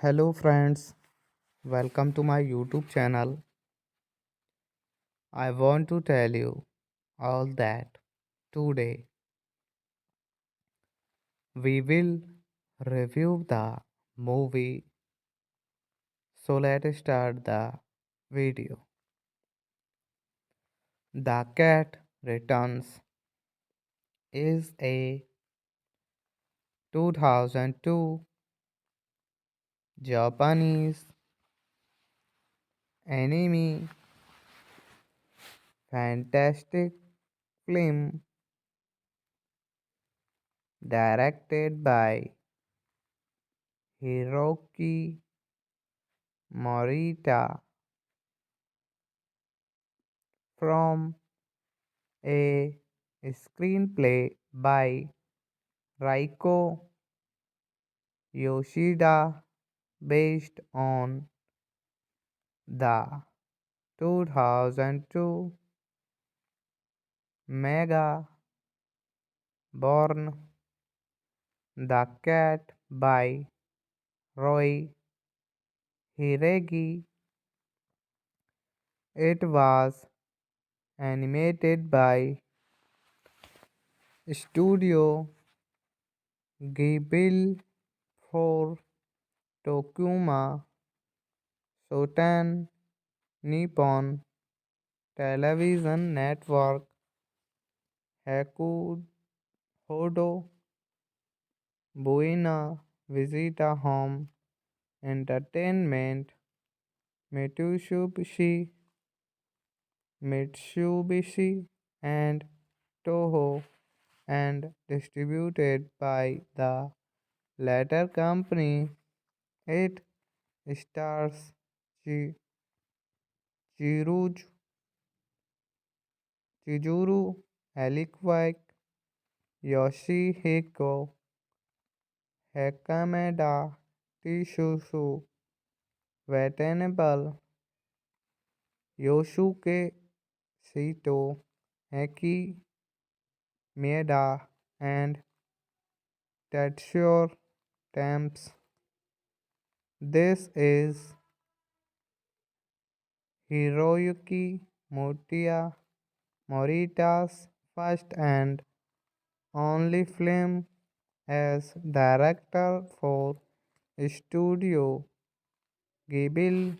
Hello friends, welcome to my YouTube channel. I want to tell you all that today we will review the movie. So let's start the video. The Cat Returns is a 2002 Japanese anime fantastic film directed by Hiroki Morita from a screenplay by Raiko Yoshida based on the 2002 manga Born the Cat by Roy Hiragi. It was animated by Studio Ghibli for Tokuma Shoten Nippon Television Network Hodo Buena Visita Home Entertainment Mitsubishi Mitsubishi and Toho and distributed by the latter company. It stars Chiruj, Chizuru Elikwaik, Yoshihiko Hakameda, Tishusu Watanabe, Yosuke Saito, Eki Maeda, and Tetsuya Temps. This is Hiroyuki Morita's first and only film as director for Studio Ghibli.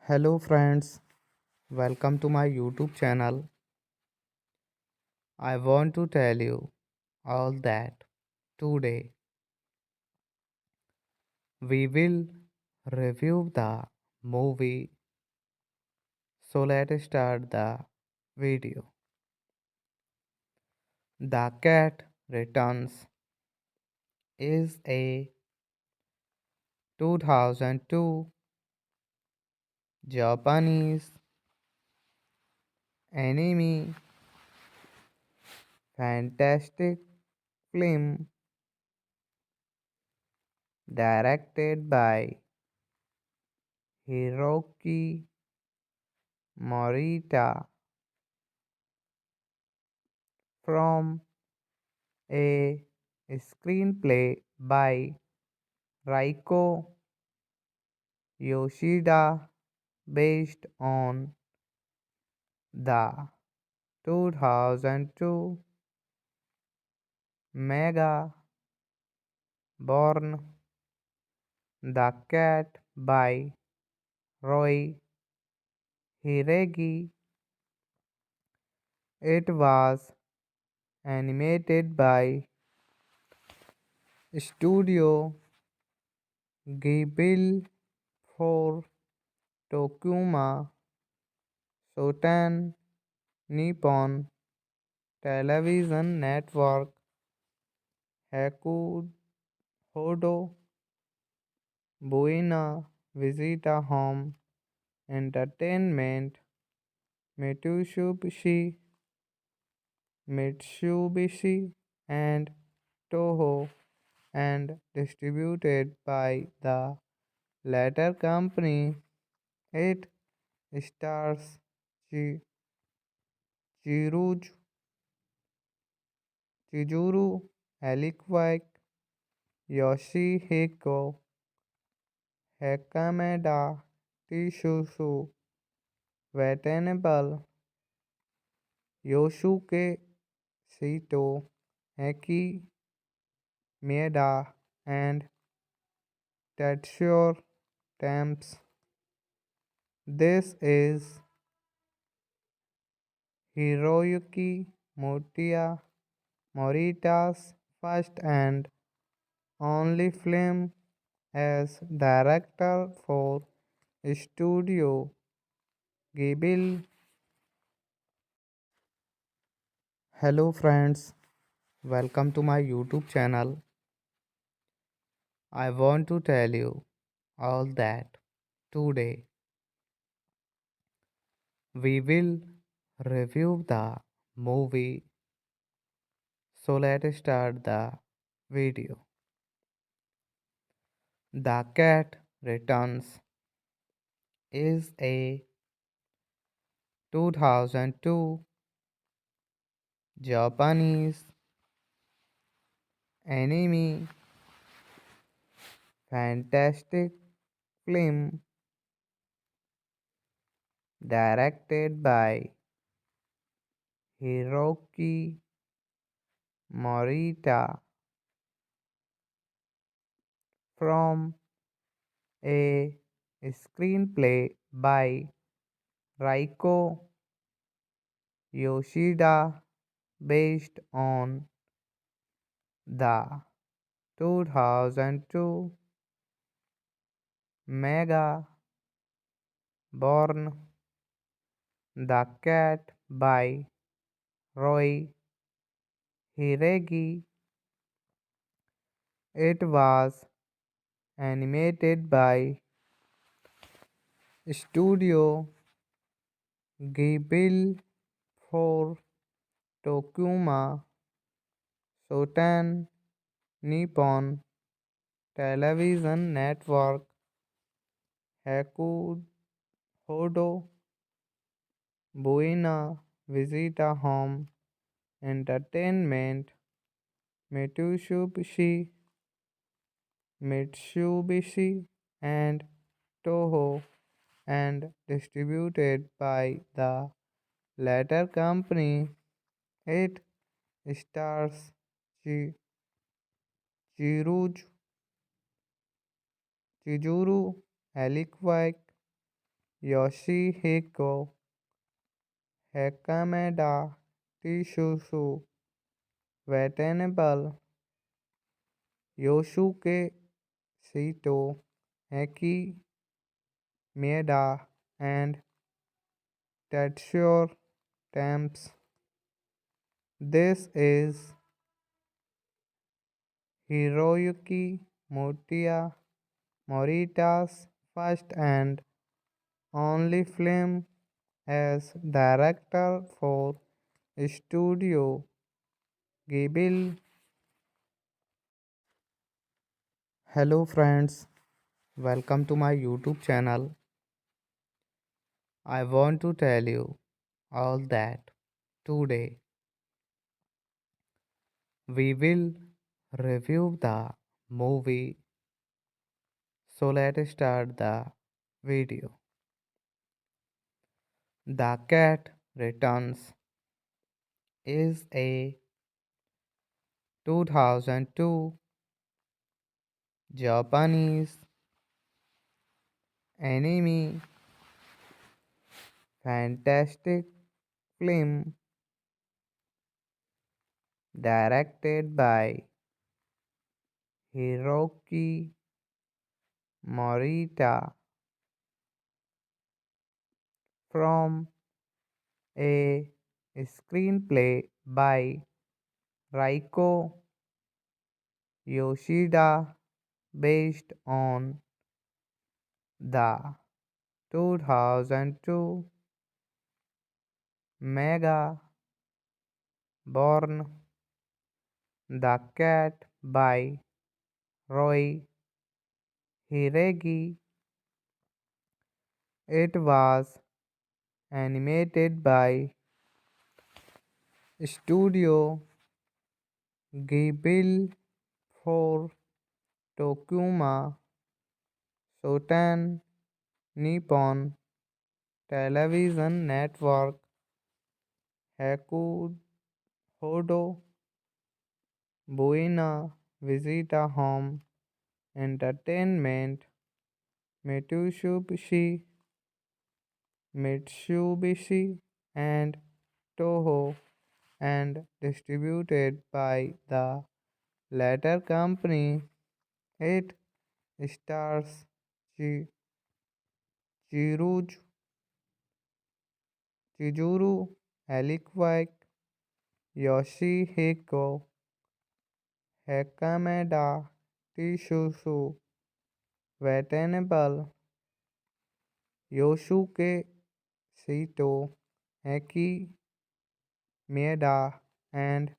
Hello, friends. Welcome to my YouTube channel. I want to tell you all that today we will review the movie. So let's start the video. The Cat Returns is a 2002 Japanese anime fantastic film directed by Hiroki Morita from a screenplay by Raiko Yoshida based on the 2002 manga Born the Cat by Roy Hiragi. It was animated by Studio Ghibli for Tokuma Shoten Nippon Television Network Hakuhodo Buena Visita Home Entertainment Mitsubishi Mitsubishi and Toho and distributed by the latter company. It stars Chiruj, Chizuru Elikwaik, Yoshihiko Hakameda, Tishusu Watanabe, Yosuke Saito, Eki Maeda, and Tetsuya Temps. This is Hiroyuki Morita's first and only film as director for Studio Ghibli. Hello friends, welcome to my YouTube channel. I want to tell you all that today we will review the movie. So let's start the video. The Cat Returns is a 2002 Japanese anime fantastic film directed by Hiroki Morita from a screenplay by Raiko Yoshida based on the 2002 manga Born the Cat by Roy Hiragi. It was animated by Studio Ghibli for Tokuma Shoten Nippon Television Network Hakuhodo Buena Visita Home Entertainment Mitsubishi and Toho and distributed by the latter company. It stars Chiruj, Chizuru Elikwaik, Yoshihiko Hakameda Tsusu Watanabe Yosuke Saito Eki Maeda and Tetsuya Temps. This is Hiroyuki Morita's first and only film as director for Studio Ghibli. Hello friends, welcome to my YouTube channel. I want to tell you all that today we will review the movie. So let's start the video. The Cat Returns is a 2002 Japanese anime fantastic film directed by Hiroki Morita from a screenplay by Raiko Yoshida based on the 2002 manga Born the Cat by Roy Hiragi. It was animated by Studio Ghibli for Tokuma Shoten Nippon Television Network Hodo Buena Visita Home Entertainment Mitsubishi Mitsubishi and Toho and distributed by the latter company. It stars Chi- Chiruj, Chizuru Elikwaik, Yoshihiko Hakameda Tsusu Watanabe, Yosuke Saito Eki Maeda and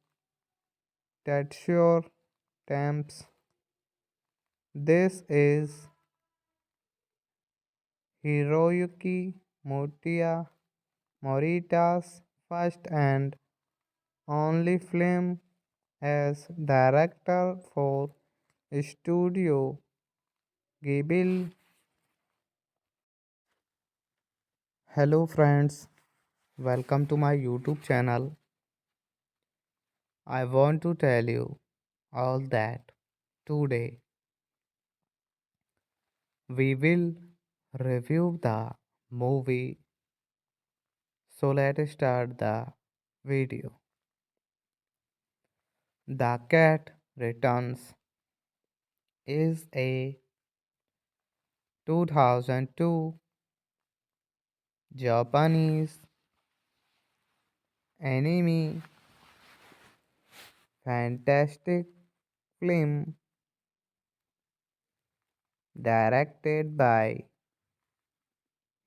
Tetsuya Temps. This is Hiroyuki Morita's first and only film as director for Studio Ghibli. Hello friends, welcome to my YouTube channel. I want to tell you all that today we will review the movie. So let's start the video. The Cat Returns is a 2002 Japanese anime fantastic film directed by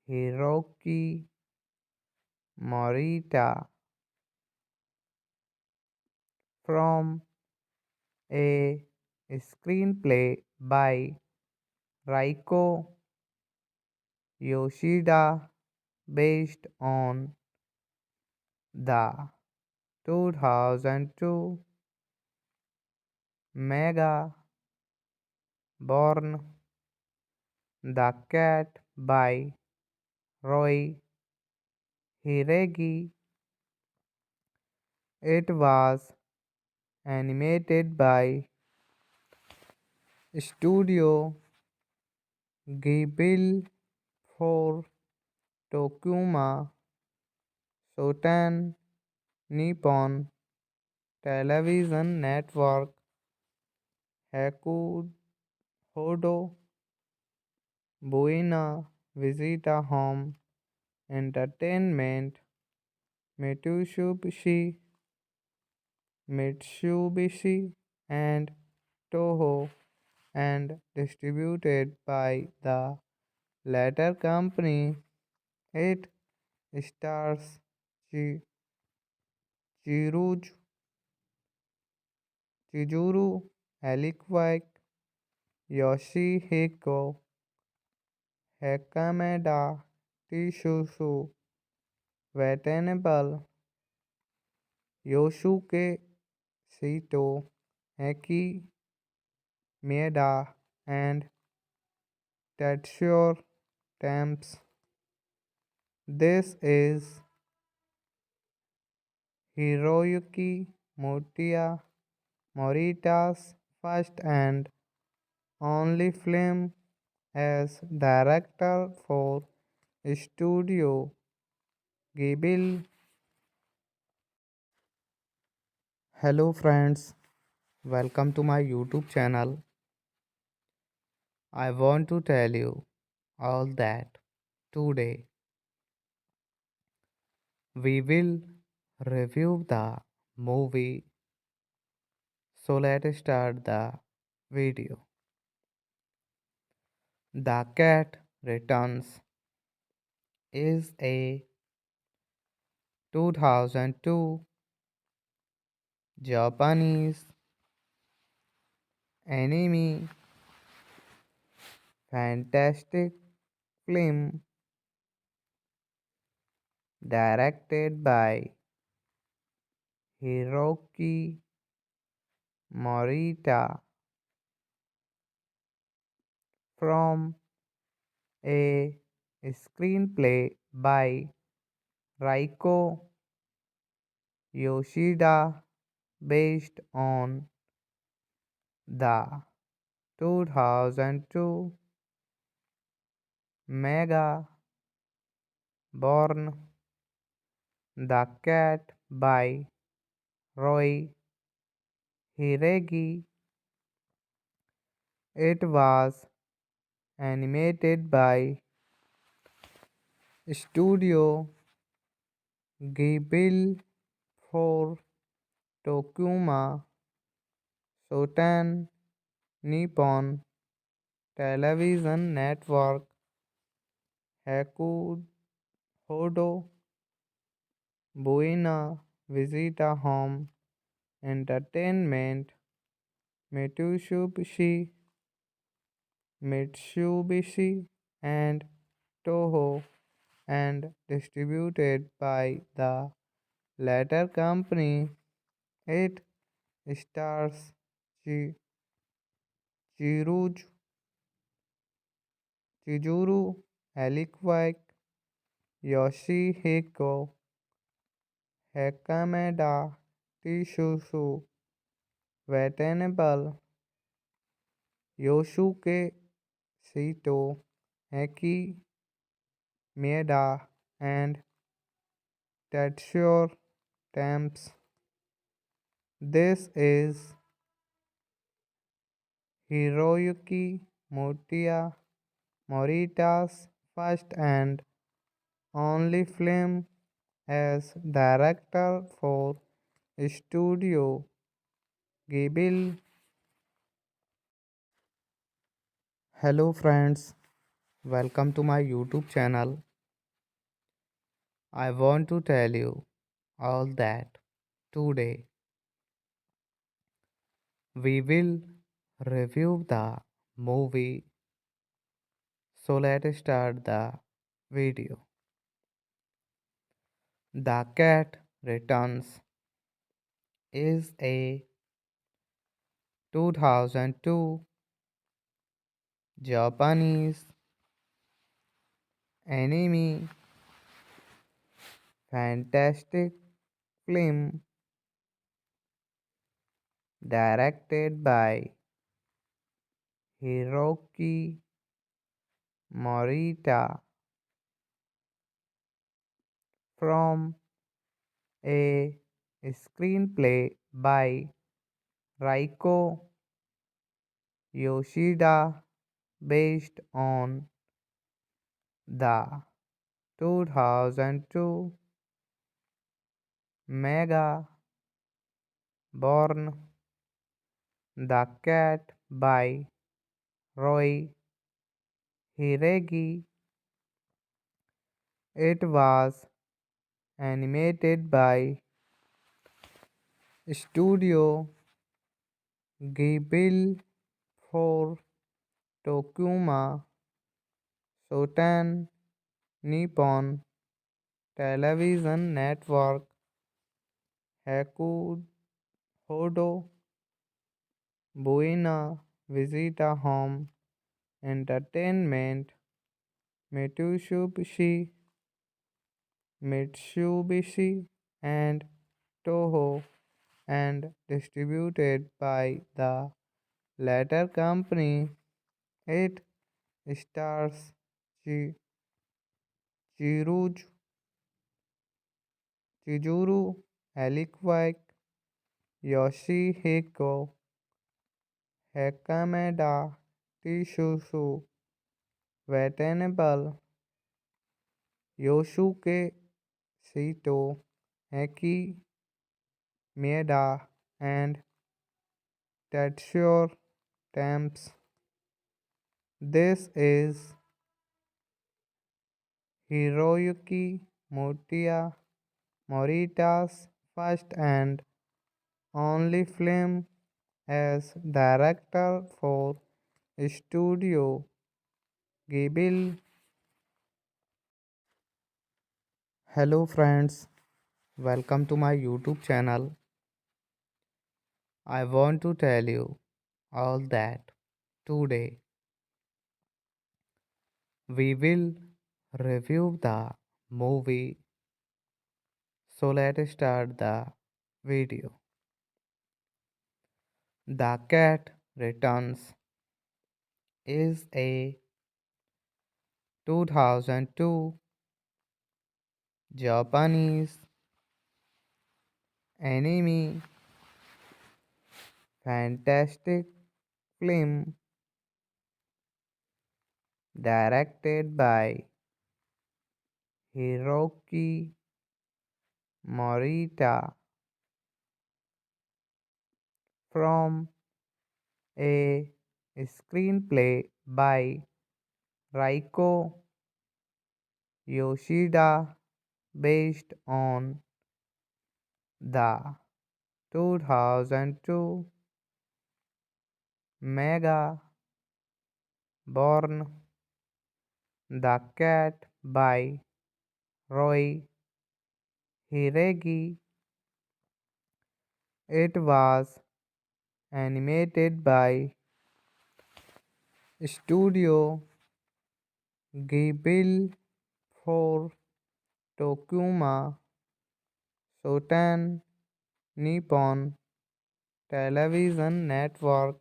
Hiroki Morita from a screenplay by Raiko Yoshida based on the 2002 manga Born the Cat by Roy Hiragi. It was animated by Studio Ghibli for Tokuma Shoten Nippon Television Network Hakuhodo Buena Visita Home Entertainment Mitsubishi Mitsubishi and Toho and distributed by the latter company. It stars Chi- Chiruj, Chizuru Elikwaik, Yoshihiko Hakameda, Tisusu Watanabe, Yosuke Saito, Eki Mieda, and Tetsuya Temps. This is Hiroyuki Morita's first and only film as director for Studio Ghibli. Hello friends, welcome to my YouTube channel. I want to tell you all that today we will review the movie. So let's start the video. The Cat Returns is a 2002 Japanese anime fantastic film directed by Hiroki Morita from a screenplay by Raiko Yoshida based on the 2002 manga Born the Cat by Roy Hiragi. It was animated by Studio Ghibli for Tokuma Shoten Nippon Television Network Hakuhodo Buena Visita Home Entertainment Mitsubishi Mitsubishi and Toho and distributed by the latter company. It stars Chiruj, Chizuru Elikwaik, Yoshihiko Hakameda, Tisusu Watanabe, Yosuke Saito, Eki Mieda, and Tetsuya Temps. This is Hiroyuki Morita's first and only film as director for Studio Ghibli. Hello friends, welcome to my YouTube channel. I want to tell you all that today we will review the movie. So let's start the video. The Cat Returns is a 2002 Japanese anime fantastic film directed by Hiroki Morita from a screenplay by Raiko Yoshida based on the 2002 mega Born the Cat by Roy Hiragi. It was animated by Studio Ghibli for Tokuma Shoten Nippon Television Network Hakuhodo Buena Visita Home Entertainment Mitsubishi Mitsubishi and Toho and distributed by the latter company. It stars Chiruj, Chizuru Elikwaik, Yoshihiko Hakameda, Tisusu Watanabe, Yosuke Saito, Eki Maeda, and Tetsuya Temps. This is Hiroyuki Morita's first and only film as director for Studio Ghibli. Hello friends, welcome to my YouTube channel. I want to tell you all that today we will review the movie. So let's start the video. The Cat Returns is a 2002 Japanese anime fantastic film directed by Hiroki Morita from a screenplay by Raiko Yoshida based on the 2002 mega Born the Cat by Roy Hiragi. It was animated by Studio Ghibli for Tokuma Shoten Nippon Television Network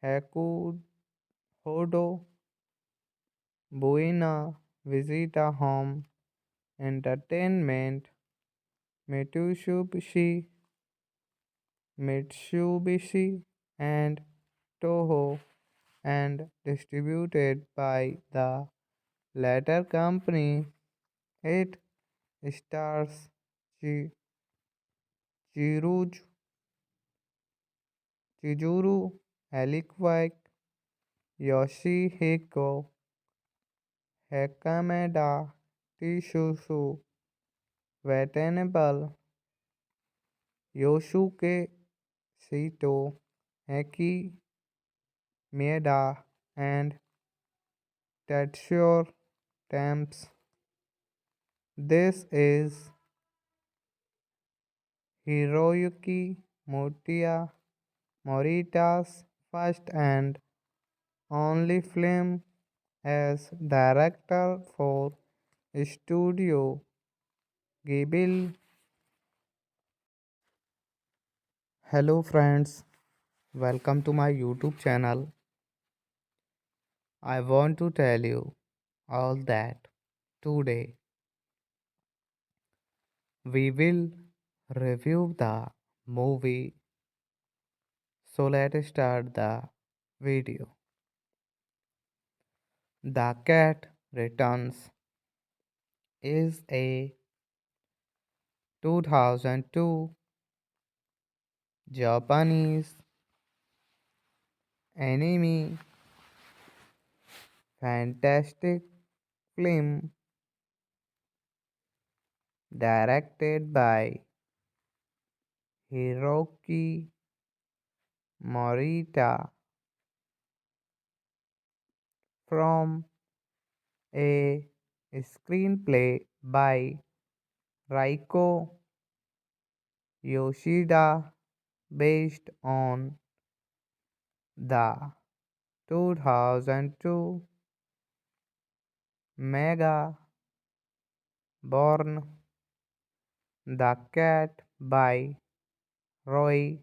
Hakuhodo Buena Visita Home Entertainment Mitsubishi and Toho and distributed by the latter company. It stars Chiruj, Chizuru Elikwaik, Yoshihiko Hakameda, Tisusu Watanabe, Yosuke Saito, Eki Maeda, and Tetsuya Temps. This is Hiroyuki Morita's first and only film as director for Studio Ghibli. Hello friends, welcome to my YouTube channel. I want to tell you all that today We will review the movie, so let's start the video. The Cat Returns is a 2002 Japanese anime fantastic film directed by Hiroki Morita from a screenplay by Raiko Yoshida based on the 2002 manga Born the Cat by Roy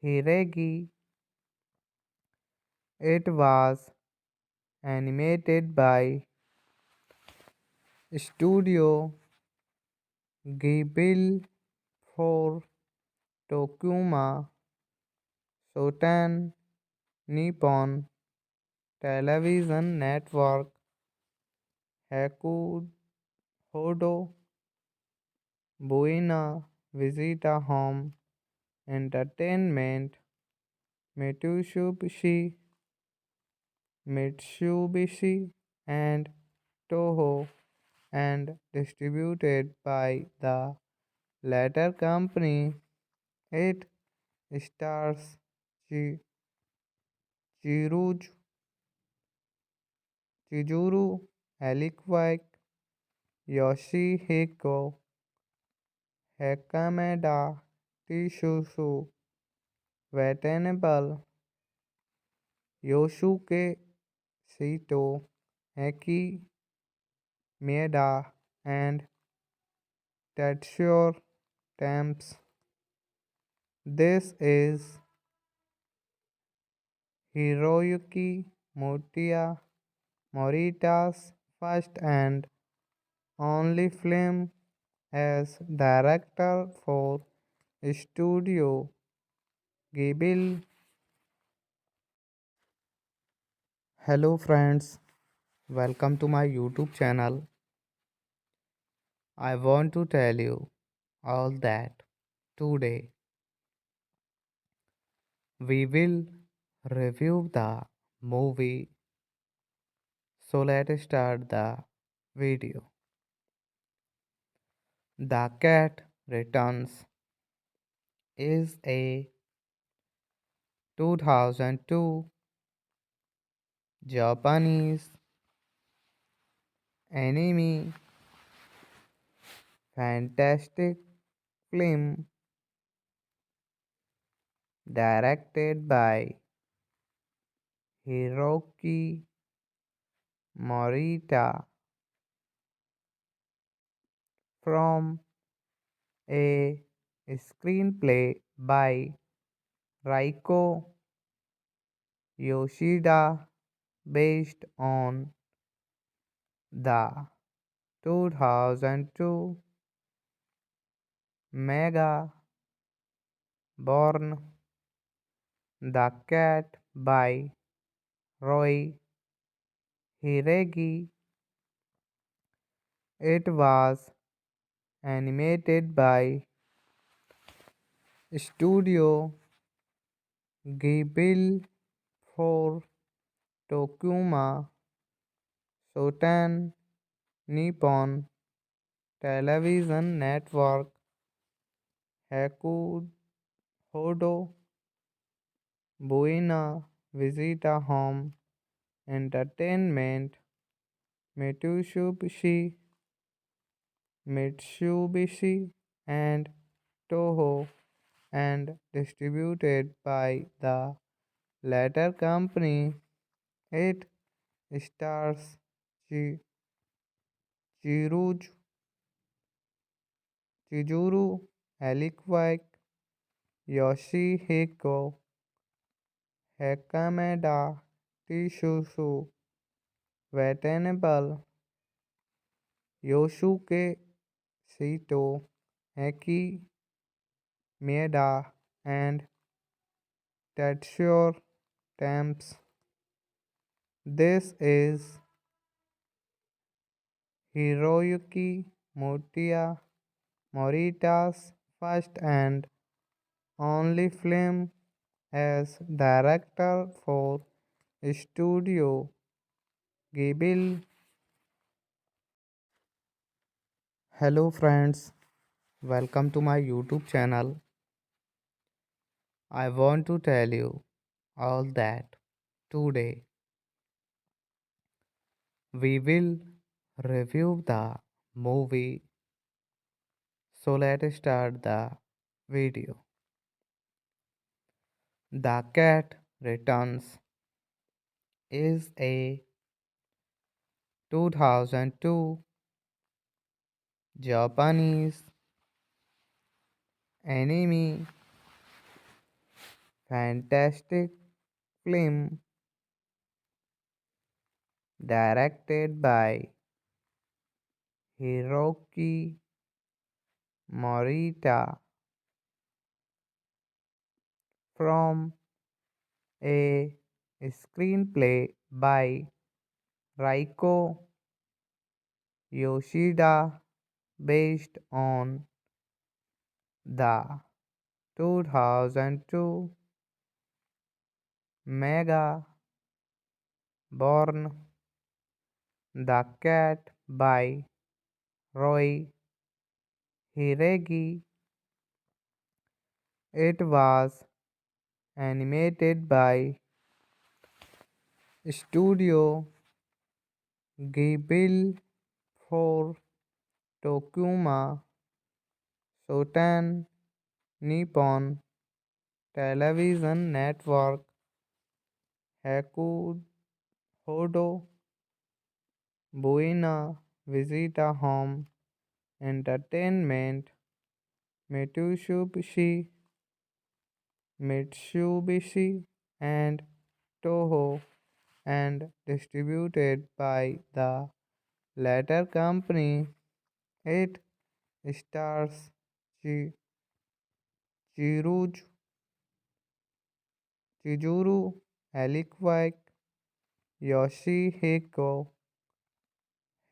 Hiragi. It was animated by Studio Ghibli for Tokuma Shoten Nippon Television Network Hodo Buena Visita Home Entertainment Mitsubishi and Toho and distributed by the latter company. It stars Chi- Chiruj, Chizuru Elikwaik, Yoshihiko Hakameda, Tishusu Watanabe, Yosuke Saito, Eki Maeda, and Tetsuya Temps. This is Hiroyuki Morita's first and only film as director for Studio Ghibli. Hello friends, welcome to my YouTube channel. I want to tell you all that today we will review the movie. So let's start the video. The Cat Returns is a 2002 Japanese anime fantastic film directed by Hiroki Morita from a screenplay by Raiko Yoshida based on the 2002 manga Born the Cat by Roy Hiragi. It was animated by Studio Ghibli for Tokuma Shoten Nippon Television Network Hodo Buena Visita Home Entertainment Mitsubishi Mitsubishi and Toho and distributed by the latter company. It stars Chi- Chiruj, Chizuru Elikwaik, Yoshihiko Hakameda, Tishusu Watanabe, Yosuke Seito, Eki, Maeda, and Tetsuo Temps. This is Hiroyuki Morita's first and only film as director for Studio Ghibli. Hello friends, welcome to my YouTube channel. I want to tell you all that today we will review the movie. So let's start the video. The Cat Returns is a 2002 Japanese anime fantastic film directed by Hiroki Morita from a screenplay by Raiko Yoshida based on the 2002 manga Born the Cat by Roy Hiragi. It was animated by Studio Ghibli for Tokuma Shoten Nippon Television Network Hodo Buena Visita Home Entertainment Mitsubishi Mitsubishi and Toho and distributed by the latter company. It stars Chiruj, Chizuru Elikwaik, Yoshihiko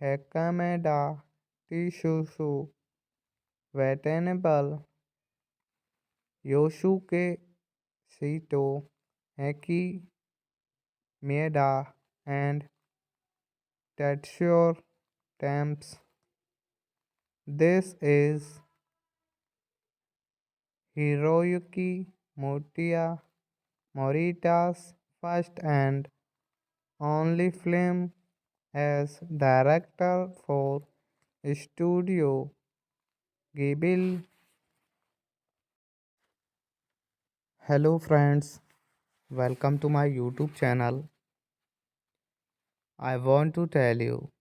Hakameda, Tishusu Watanabe, Yosuke Saito, Eki Maeda, and Tetsuo Temps. This is Hiroyuki Morita's first and only film as director for Studio Ghibli. Hello friends, welcome to my YouTube channel. I want to tell you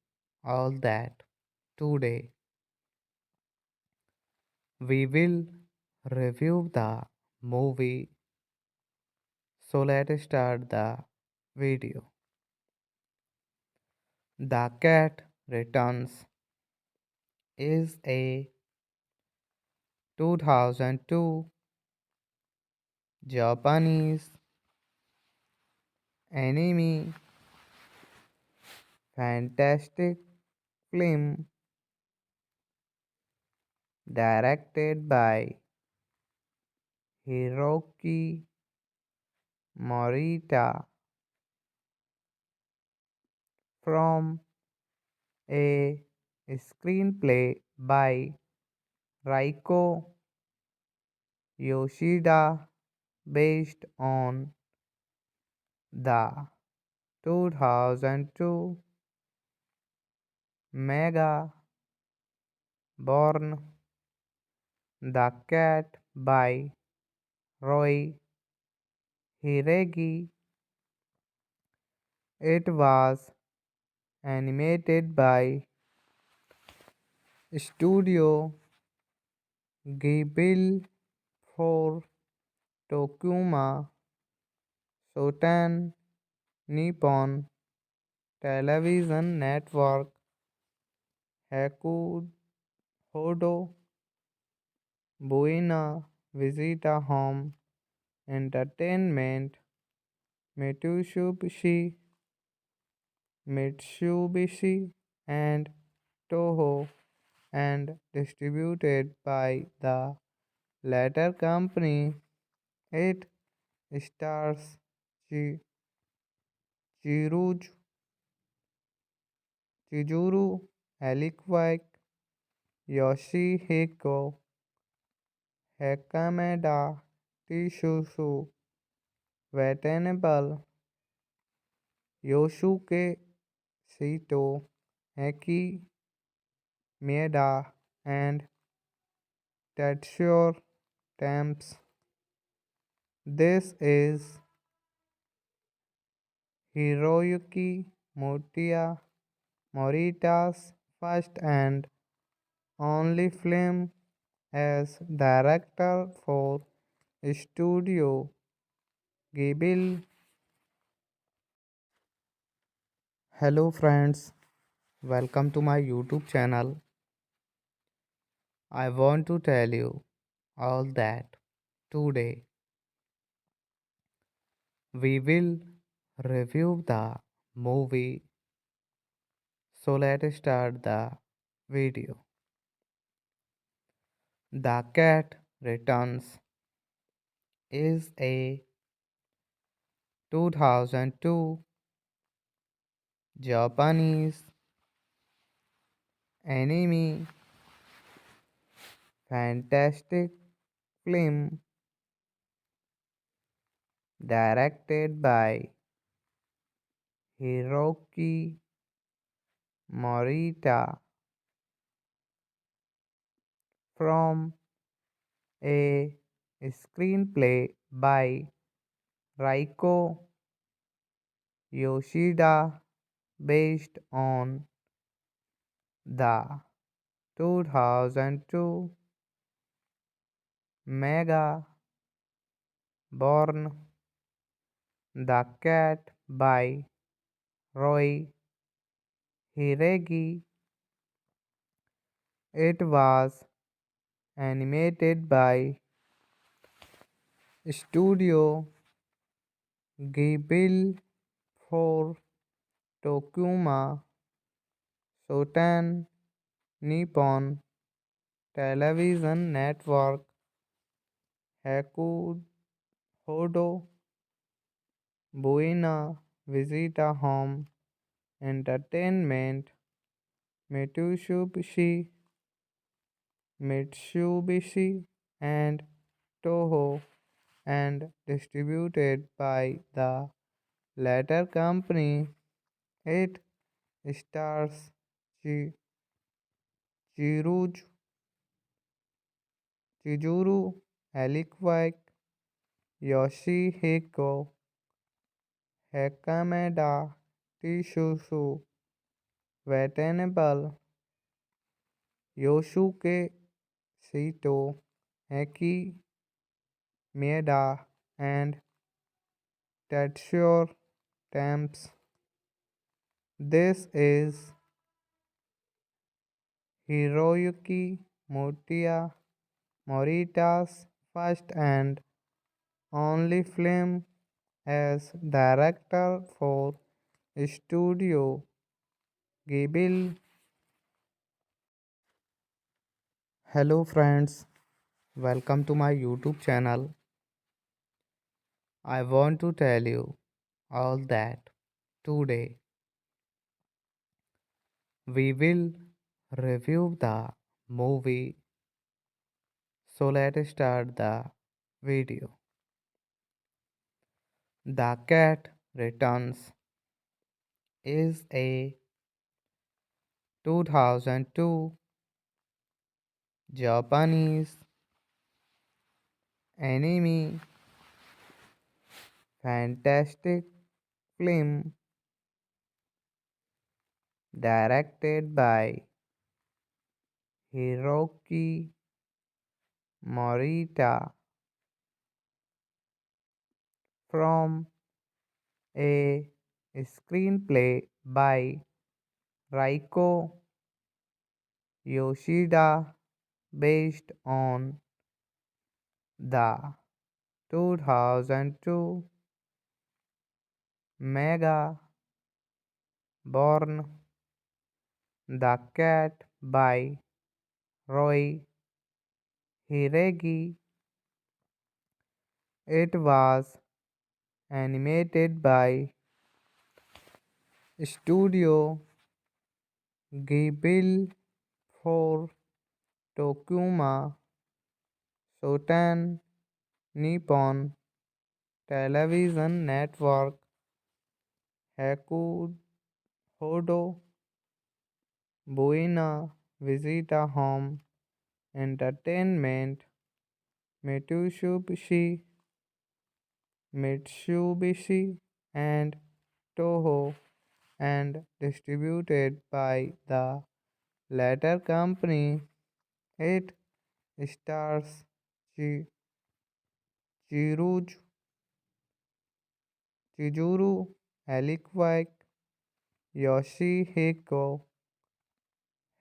all that today we will review the movie. So let's start the video. The Cat Returns is a 2002 Japanese anime fantastic film directed by Hiroki Morita from a screenplay by Raiko Yoshida based on the 2002 manga Born the Cat by Roy Hiragi. It was animated by Studio Ghibli for Tokuma Shoten Nippon Television Network Hodo Hodo, Buena Visita Home Entertainment, Mitsubishi, Mitsubishi and Toho, and distributed by the latter company. It stars Chi- Chiruj, Chizuru Elikwaik, Yoshihiko Hakameda, Tisusu Watanabe, Yosuke Saito, Eki Maeda, and Tetsuya Temps. This is Hiroyuki Morita's first and only film as director for Studio Ghibli. Hello friends, welcome to my YouTube channel. I want to tell you all that today we will review the movie. So let's start the video. The Cat Returns is a 2002 Japanese anime fantastic film directed by Hiroki Morita from a screenplay by Raiko Yoshida based on the 2002 manga Born the Cat by Roy Hiragi. It was animated by Studio Ghibli for Tokuma Shoten Nippon Television Network Hakuhodo Buena Visita Home Entertainment Mitsubishi and Toho, and distributed by the latter company. It stars Chiruj, Chizuru Elikwaik, Yoshihiko Hakameda, Tisusu Watanabe, Yosuke Saito, Eki Maeda, and Tetsuya Temps. This is Hiroyuki Morita's first and only film as director for Studio Ghibli. Hello friends, welcome to my YouTube channel. I want to tell you all that today we will review the movie. So let's start the video. The Cat Returns is a 2002 Japanese anime fantastic film directed by Hiroki Morita from a screenplay by Raiko Yoshida based on the 2002 mega Born the Cat by Roy Hiragi. It was animated by Studio Ghibli for Tokuma Shoten Nippon Television Network Hodo Buena Visita Home Entertainment Mitsubishi and Toho and distributed by the latter company. It stars Chi- Chiruj, Chizuru Elikwaik, Yoshihiko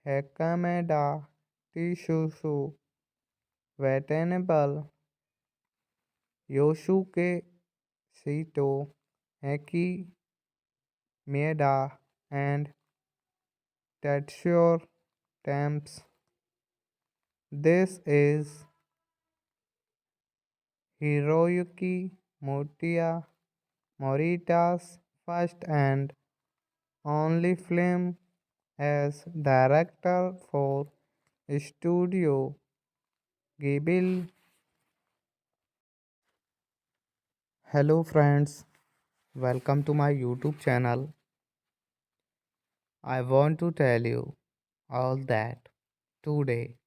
Hakameda, Tishusu Watanabe, Yosuke Saito, Eki Maeda, and Tetsuya Temps. This is Hiroyuki Morita's first and only film as director for Studio Ghibli. Hello friends, welcome to my YouTube channel. I want to tell you all that today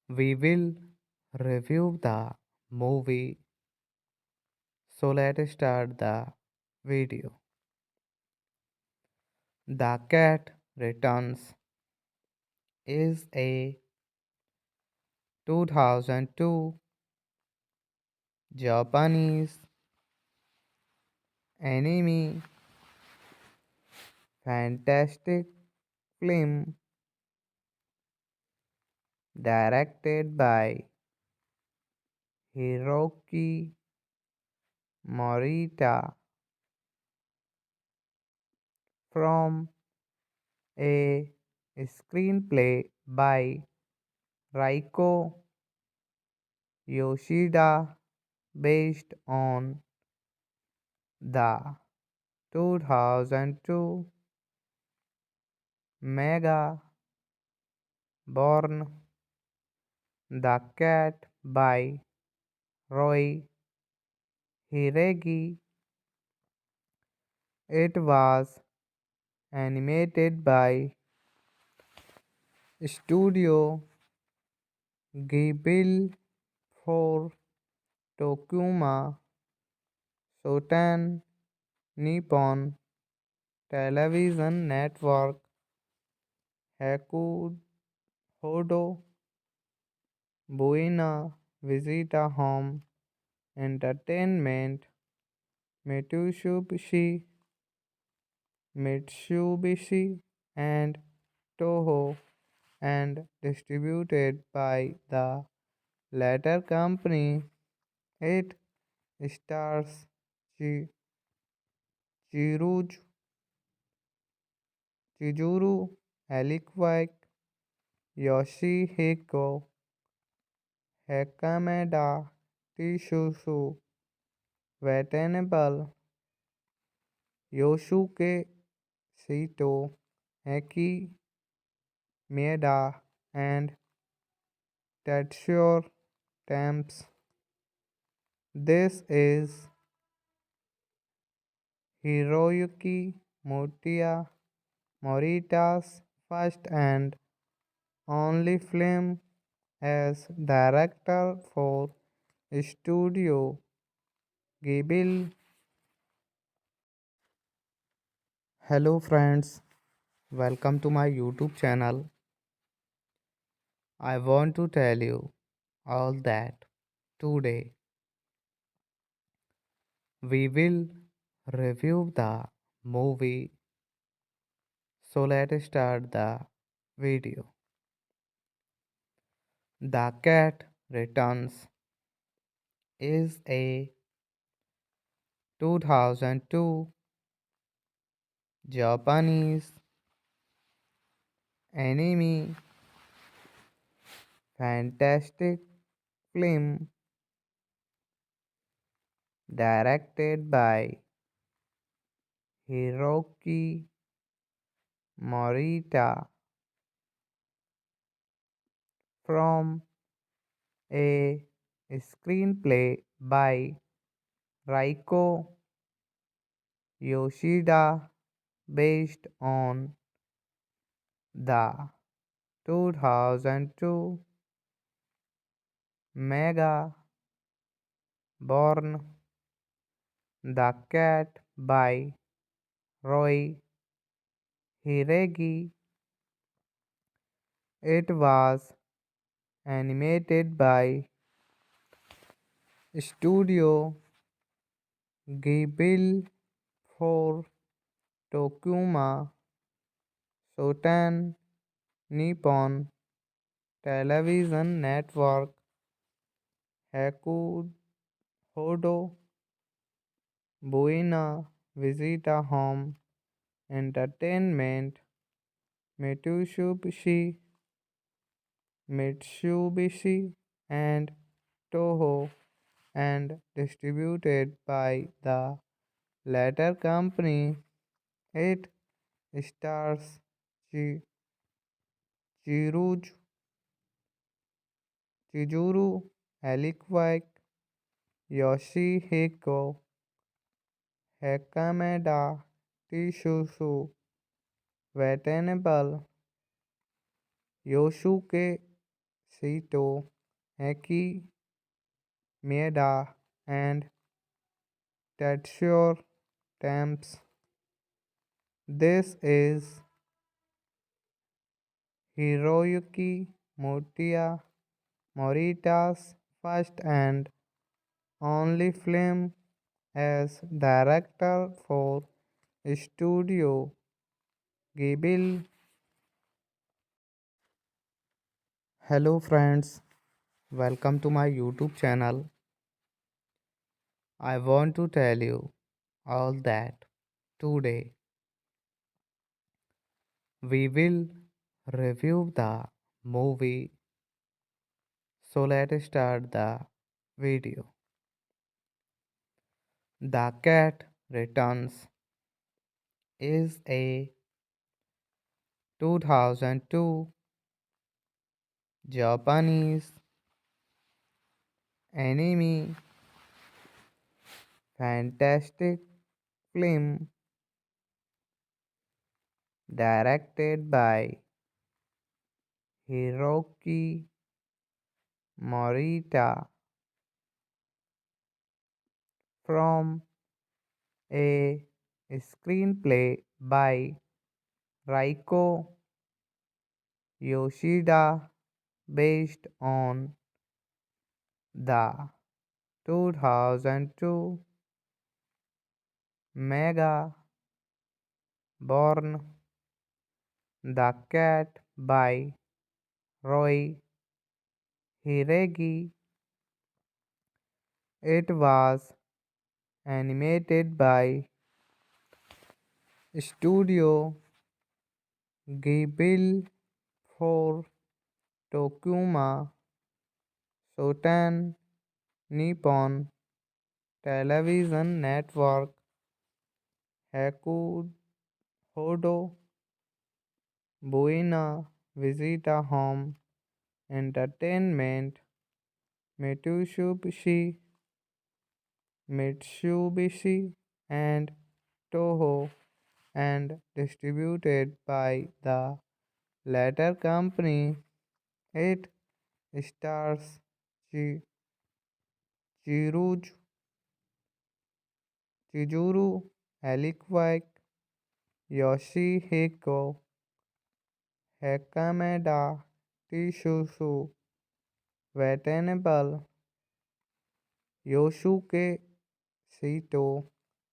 we will review the movie. So let's start the video. The Cat Returns is a 2002 Japanese anime fantastic film directed by Hiroki Morita from a screenplay by Raiko Yoshida based on the 2002 mega Born the Cat by Roy Hiragi. It was animated by Studio Ghibli for Tokuma Shoten Nippon Television Network Hodo Buena Visita Home Entertainment Mitsubishi Mitsubishi and Toho and distributed by the latter company. It stars Chiruj, Chizuru Elikwaik, Yoshihiko Hakameda, Tishusu Watanabe, Yosuke Saito, Eki Maeda, and Tetsuya Temps. This is Hiroyuki Morita's first and only film as director for Studio Ghibli. Hello friends, welcome to my YouTube channel. I want to tell you all that today we will review the movie. So let's start the video. The Cat Returns is a 2002 Japanese anime fantastic film directed by Hiroki Morita from a screenplay by Raiko Yoshida based on the 2002 manga Born the Cat by Roy Hiragi. It was animated by Studio Ghibli for Tokuma Shoten Nippon Television Network Hakuhodo Buena Visita Home Entertainment Mitsubishi Mitsubishi and Toho and distributed by the latter company. It stars Chiruj, Chizuru Elikwaik, Yoshihiko Hakameda, Tsusu Watanabe, Yosuke Saito, Eki Maeda, and Tetsuya Temps. This is Hiroyuki Morita's first and only film as director for Studio Ghibli. Hello friends, welcome to my YouTube channel. I want to tell you all that today we will review the movie. So let's start the video. The Cat Returns is a 2002 Japanese anime fantastic film directed by Hiroki Morita from a screenplay by Raiko Yoshida based on the 2002 manga Born the Cat by Roy Hiragi. It was animated by Studio Ghibli for Tokuma Shoten Nippon Television Network Hakuhodo Buena Visita Home Entertainment Mitsubishi Mitsubishi and Toho and distributed by the latter company. It stars Chiruj, Chizuru Elikwaik, Yoshihiko Hakameda, Tsusu Watanabe, Yosuke Saito,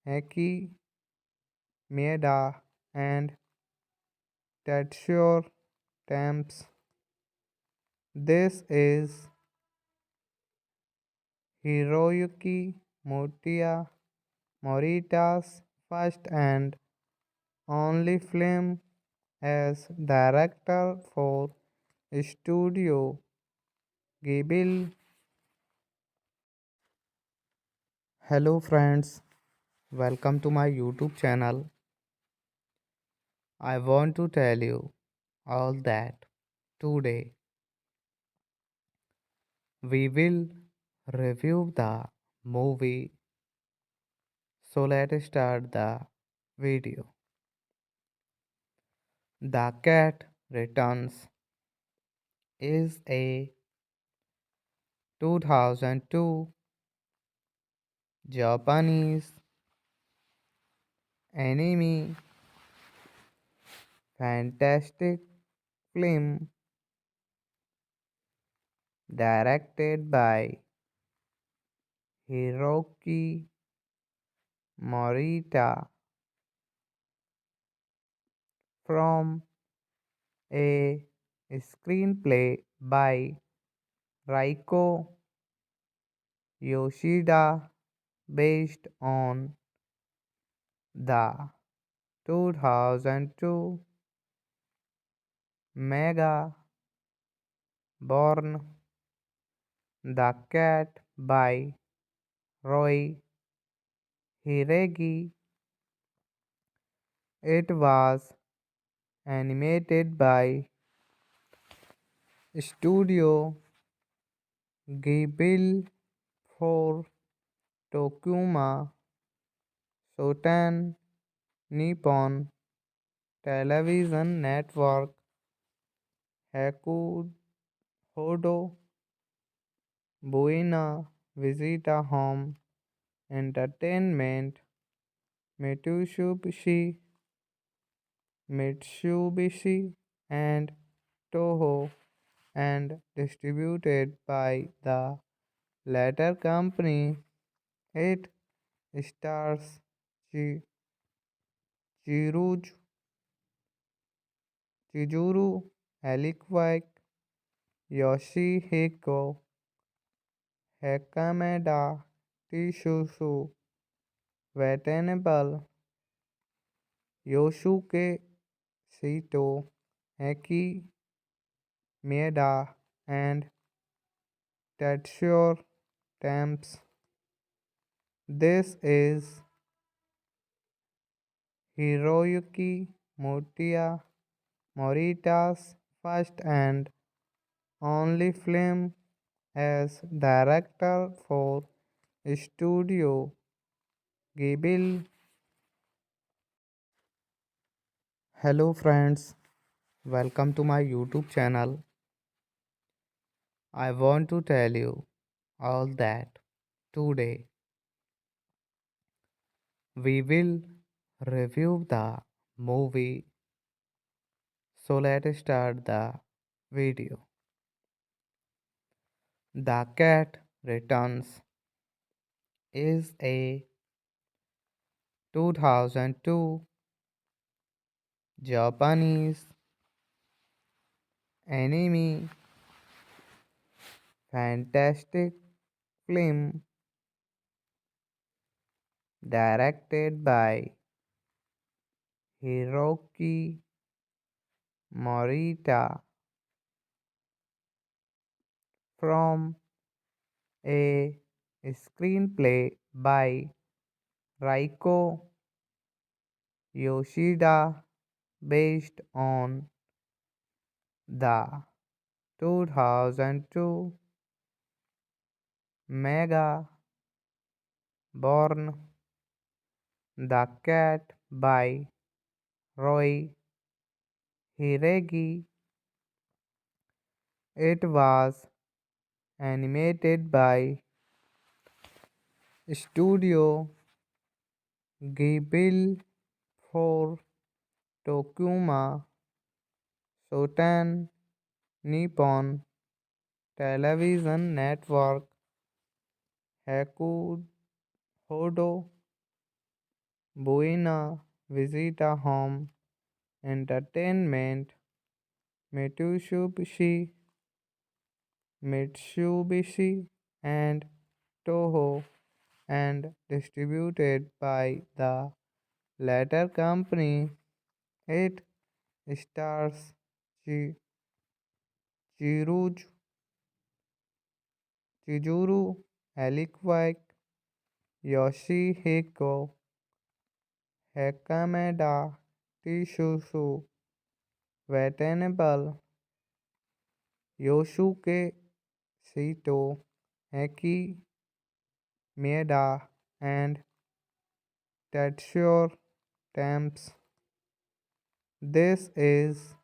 Eki Maeda, and Tetsuya Temps. This is Hiroyuki Morita's first and only film as director for Studio Ghibli. Hello friends, welcome to my YouTube channel. I want to tell you all that today we will review the movie. So let's start the video. The Cat Returns is a 2002 Japanese anime fantastic film directed by Hiroki Morita from a screenplay by Raiko Yoshida based on the 2002 manga Born the Cat by Roy Hiragi. It was animated by Studio Ghibli for Tokuma Shoten Nippon Television Network Hodo Buena Visita Home Entertainment Mitsubishi Mitsubishi and Toho and distributed by the latter company. It stars Chiruj, Chizuru Elikwick, Yoshihiko Hakameda, Tsusu Watanabe, Yosuke Saito, Eki Maeda, and Tetsuya Temps. This is Hiroyuki Morita's first and only film as director for Studio Ghibli. Hello friends, welcome to my YouTube channel. I want to tell you all that today we will review the movie. So let's start the video. The Cat Returns is a 2002 Japanese anime fantastic film directed by Hiroki Morita from a screenplay by Raiko Yoshida based on the 2002 manga Born the Cat by Roy Hiragi. It was animated by Studio Ghibli for Tokuma Shoten Nippon Television Network Hodo Buena Visita Home Entertainment Mitsubishi Mitsubishi and Toho and distributed by the latter company. It stars Chi- Chiruj, Chizuru Elikwaik, Yoshihiko Hakameda, Tisusu Watanabe, Yosuke Saito, Eki Mieda, and Tetsuya Temps. This is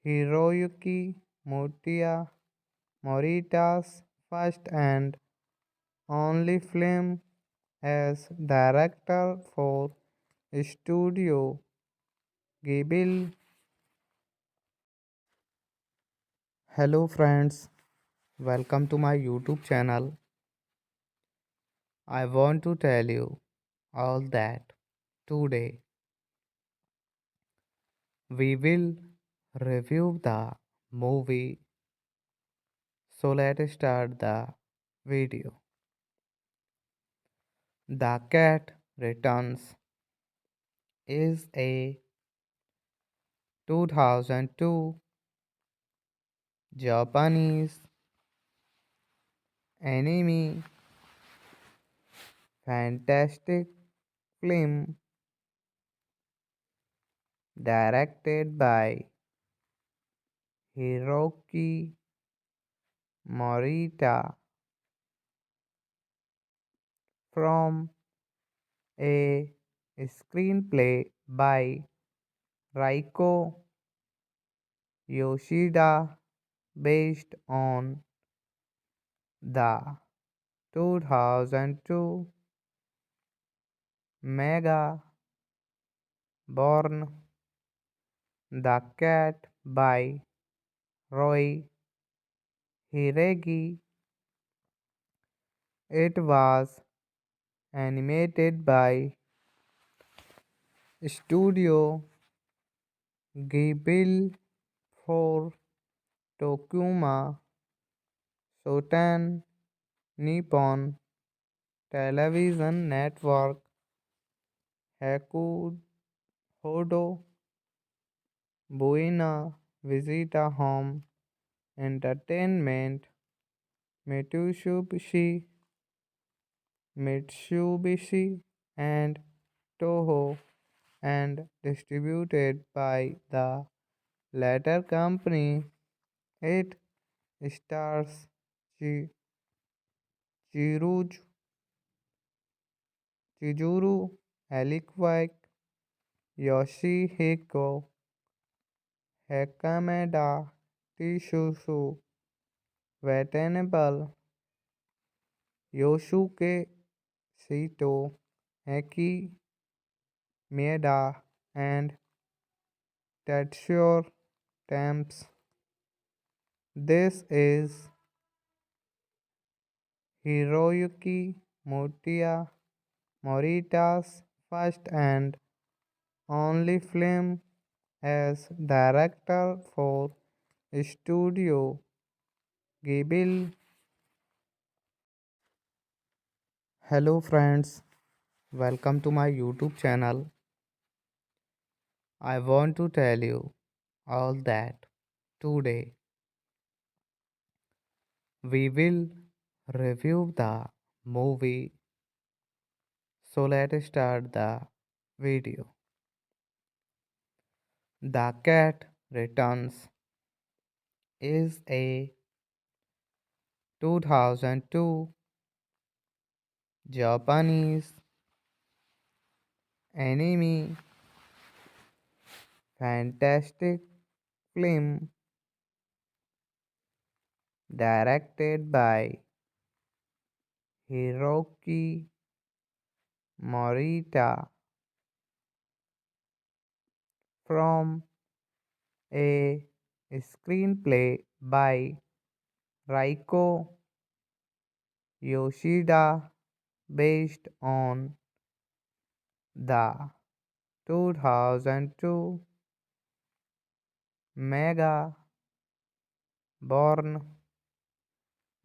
Hiroyuki Morita's first and only film as director for Studio Ghibli. Hello friends, welcome to my YouTube channel. I want to tell you all that today we will review the movie. So let's start the video. The Cat Returns is a 2002 Japanese anime fantastic film directed by Hiroki Morita from a screenplay by Raiko Yoshida based on the 2002 manga Born the Cat by Roy Hiragi. It was animated by Studio Ghibli for Tokuma Shoten Nippon Television Network Hodo Buena Visita Home Entertainment Mitsubishi Mitsubishi and Toho and distributed by the latter company. It stars Chi- Chiruj, Chizuru Elikwaik, Yoshihiko Hakameda, Tisusu Watanabe, Yosuke Saito, Eki Mieda, and Tetsuya Temps. This is Hiroyuki Morita's first and only film as director for Studio Ghibli. Hello friends, welcome to my YouTube channel. I want to tell you all that today we will review the movie. So let's start the video. The Cat Returns is a 2002 Japanese anime fantastic film directed by Hiroki Morita from a screenplay by Raiko Yoshida based on the 2002 manga Born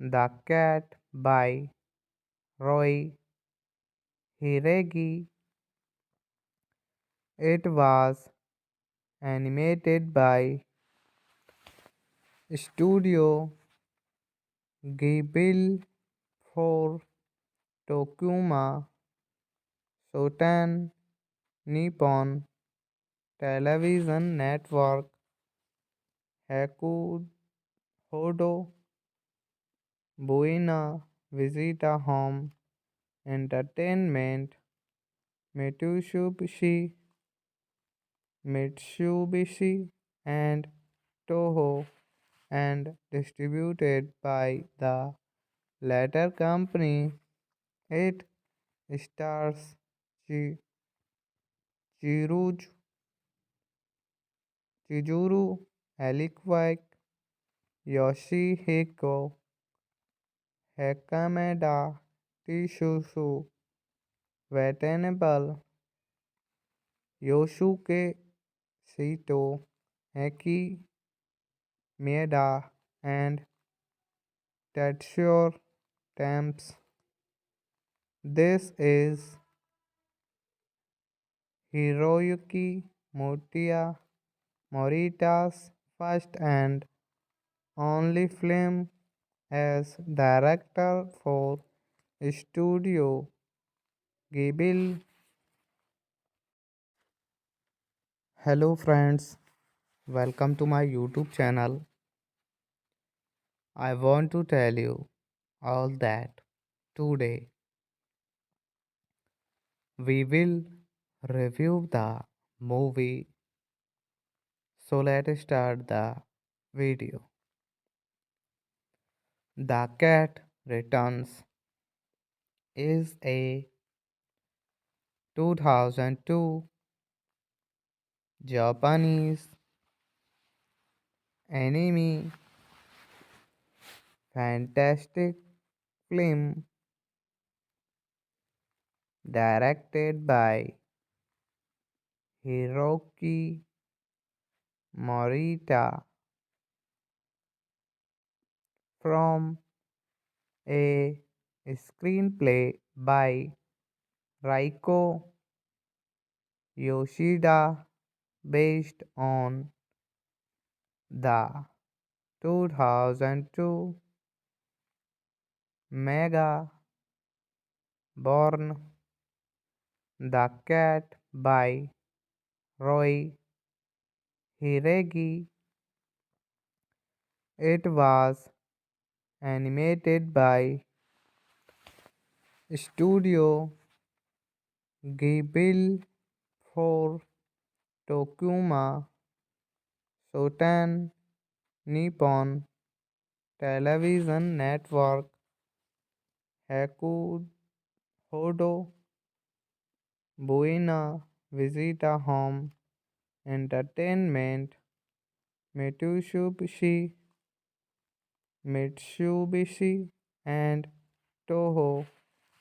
the Cat by Roy Hiragi. It was animated by Studio Ghibli for Tokuma Shoten Nippon Television Network Hakuhodo Buena Visita Home Entertainment Mitsubishi Mitsubishi and Toho and distributed by the latter company. It stars Chiruj, Chizuru Elikwaik, Yoshihiko Hakameda, Tisusu Watanabe, Yosuke Saito, Eki Maeda, and Tetsuo Temps. This is Hiroyuki Morita's first and only film as director for Studio Ghibli. Hello friends, welcome to my YouTube channel. I want to tell you all that today we will review the movie. So let's start the video. The Cat Returns is a 2002 Japanese anime fantastic film directed by Hiroki Morita from a screenplay by Raiko Yoshida based on the 2002 manga Born the Cat by Roy Hiragi. It was animated by Studio Ghibli for Tokuma Shoten Nippon Television Network Hakuhodo Buena Visita Home Entertainment Mitsubishi Mitsubishi and Toho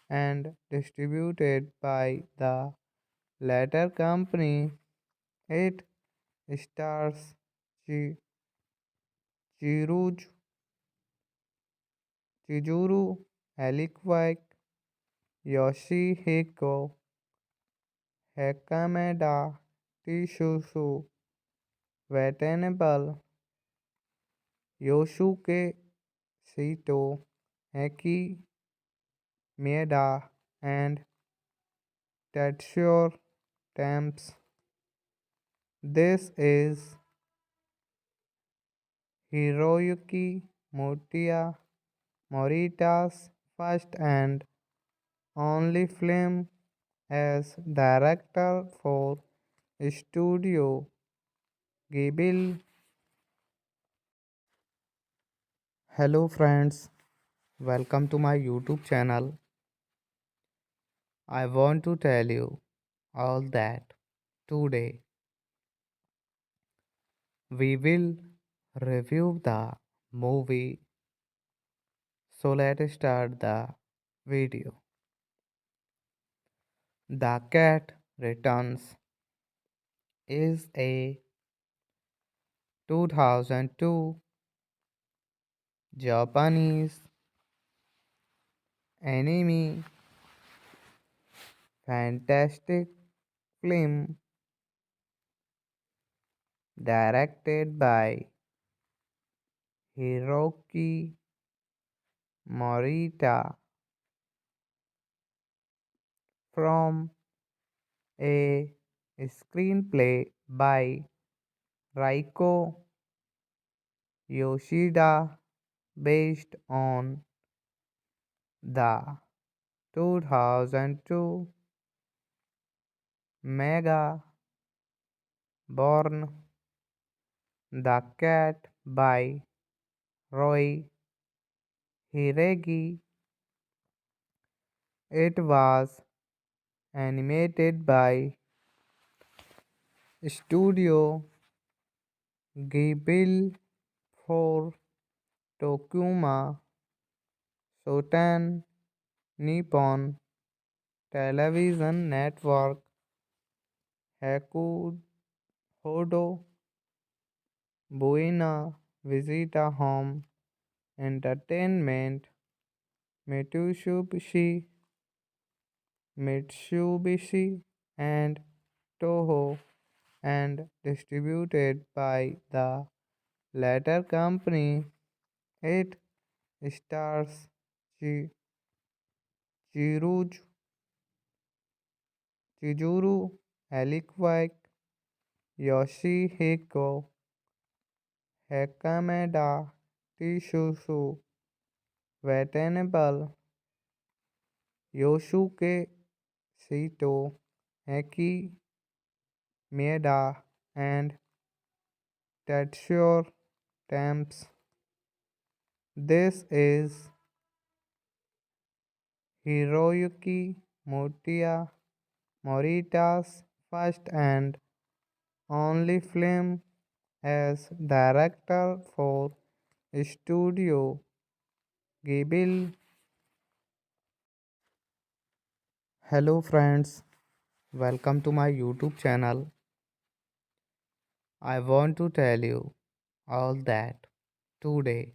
and distributed by the latter company. It stars Chiruj, Chizuru Elikwaik, Yoshihiko Hakameda, Tisusu Watanabe, Yosuke Saito, Eki Maeda, and Tetsuo Temps. This is Hiroyuki Morita's first and only film as director for Studio Ghibli. Hello friends, welcome to my YouTube channel. I want to tell you all that today we will review the movie. So let's start the video. The Cat Returns is a 2002 Japanese anime fantastic film directed by Hiroki Morita from a screenplay by Raiko Yoshida based on the 2002 manga Born the Cat by Roy Hiragi. It was animated by Studio Ghibli for Tokuma Shoten Nippon Television Network Hodo Buena Visita Home Entertainment Mitsubishi Mitsubishi and Toho and distributed by the latter company. It stars Chiruj, Chizuru Elikwaik, Yoshihiko Hakameda, Tishusu Watanabe, Yosuke Saito, Eki Maeda, and Tetsuya Temps. This is Hiroyuki Morita's first and only film as director for Studio Ghibli. Hello friends, welcome to my YouTube channel. I want to tell you all that today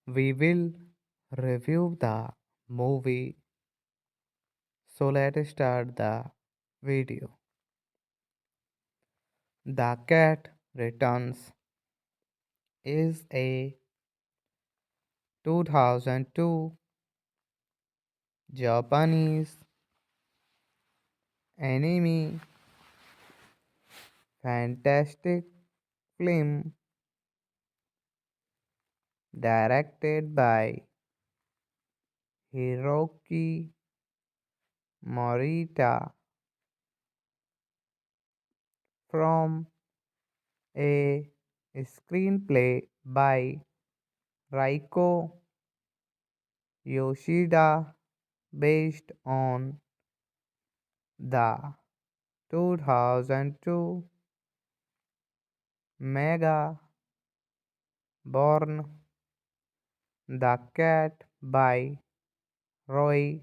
we will review the movie. So let's start the video. The Cat Returns is a 2002 Japanese anime fantastic film directed by Hiroki Morita from a screenplay by Raiko Yoshida based on the 2002 manga Born the Cat by Roy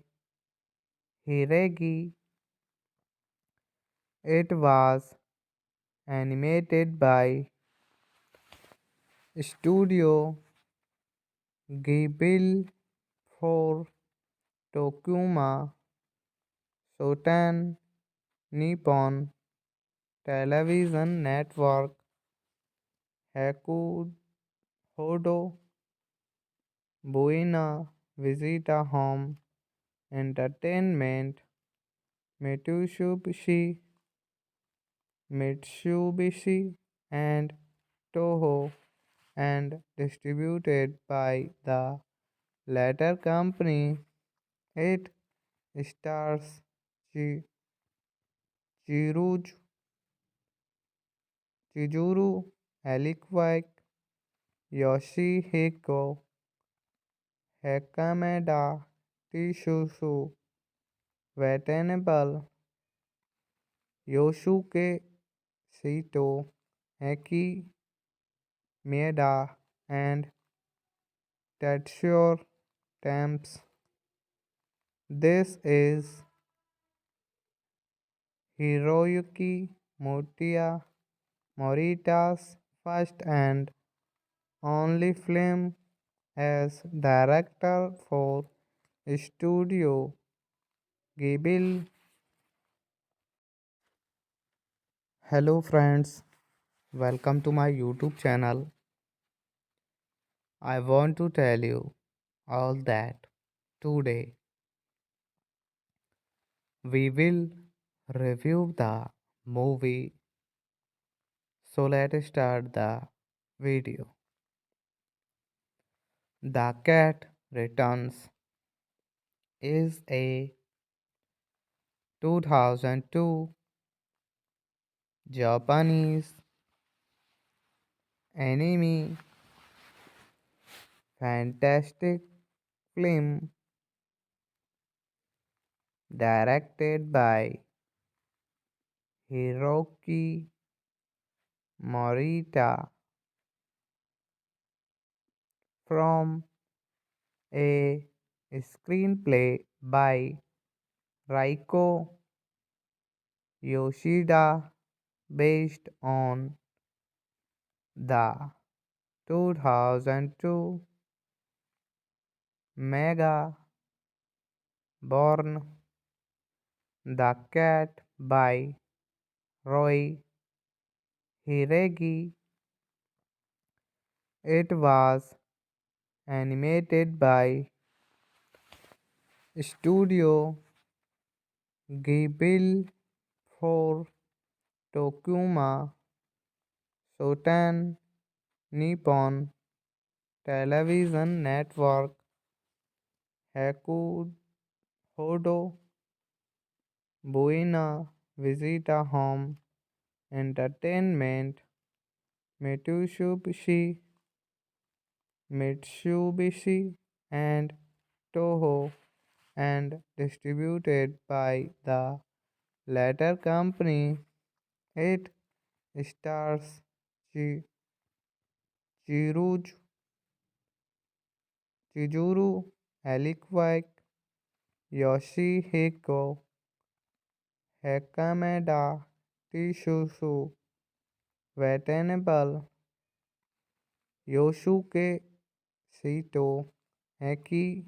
Hiragi. It was animated by Studio Ghibli for Tokuma Shoten Nippon Television Network Hodo Buena Visita Home Entertainment Mitsubishi and Toho and distributed by the latter company. It stars Chiruj, Chizuru Elikwaik, Yoshihiko Hakameda, Tishusu Watanabe, Yosuke Saito, Eki Maeda, and Tetsuya Temps. This is Hiroyuki Morita's first and only film as director for Studio Ghibli. Hello friends, welcome to my YouTube channel. I want to tell you all that today we will review the movie. So let's start the video. The Cat Returns is a 2002 Japanese anime fantastic film directed by Hiroki Morita from a screenplay by Raiko Yoshida based on the 2002 manga Born the Cat by Roy Hiragi. It was animated by Studio Ghibli for Tokuma Shoten Nippon Television Network Hodo Buena Visita Home Entertainment Mitsubishi and Toho and distributed by the latter company. It stars Chi- Chiruj, Chizuru Elikwaik, Yoshihiko Hakameda, Tishusu Watanabe, Yosuke Saito, Eki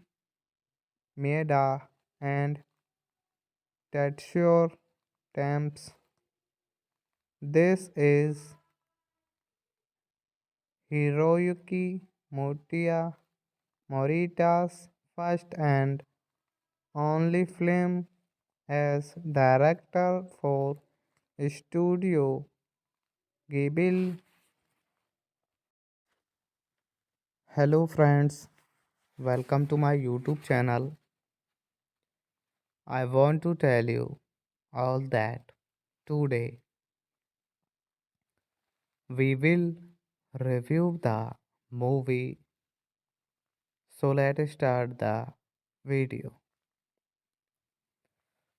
Maeda, and Tetsuya Temps. This is Hiroyuki Morita's first and only film as director for Studio Ghibli. Hello friends, welcome to my YouTube channel. I want to tell you all that today we will review the movie. So let's start the video.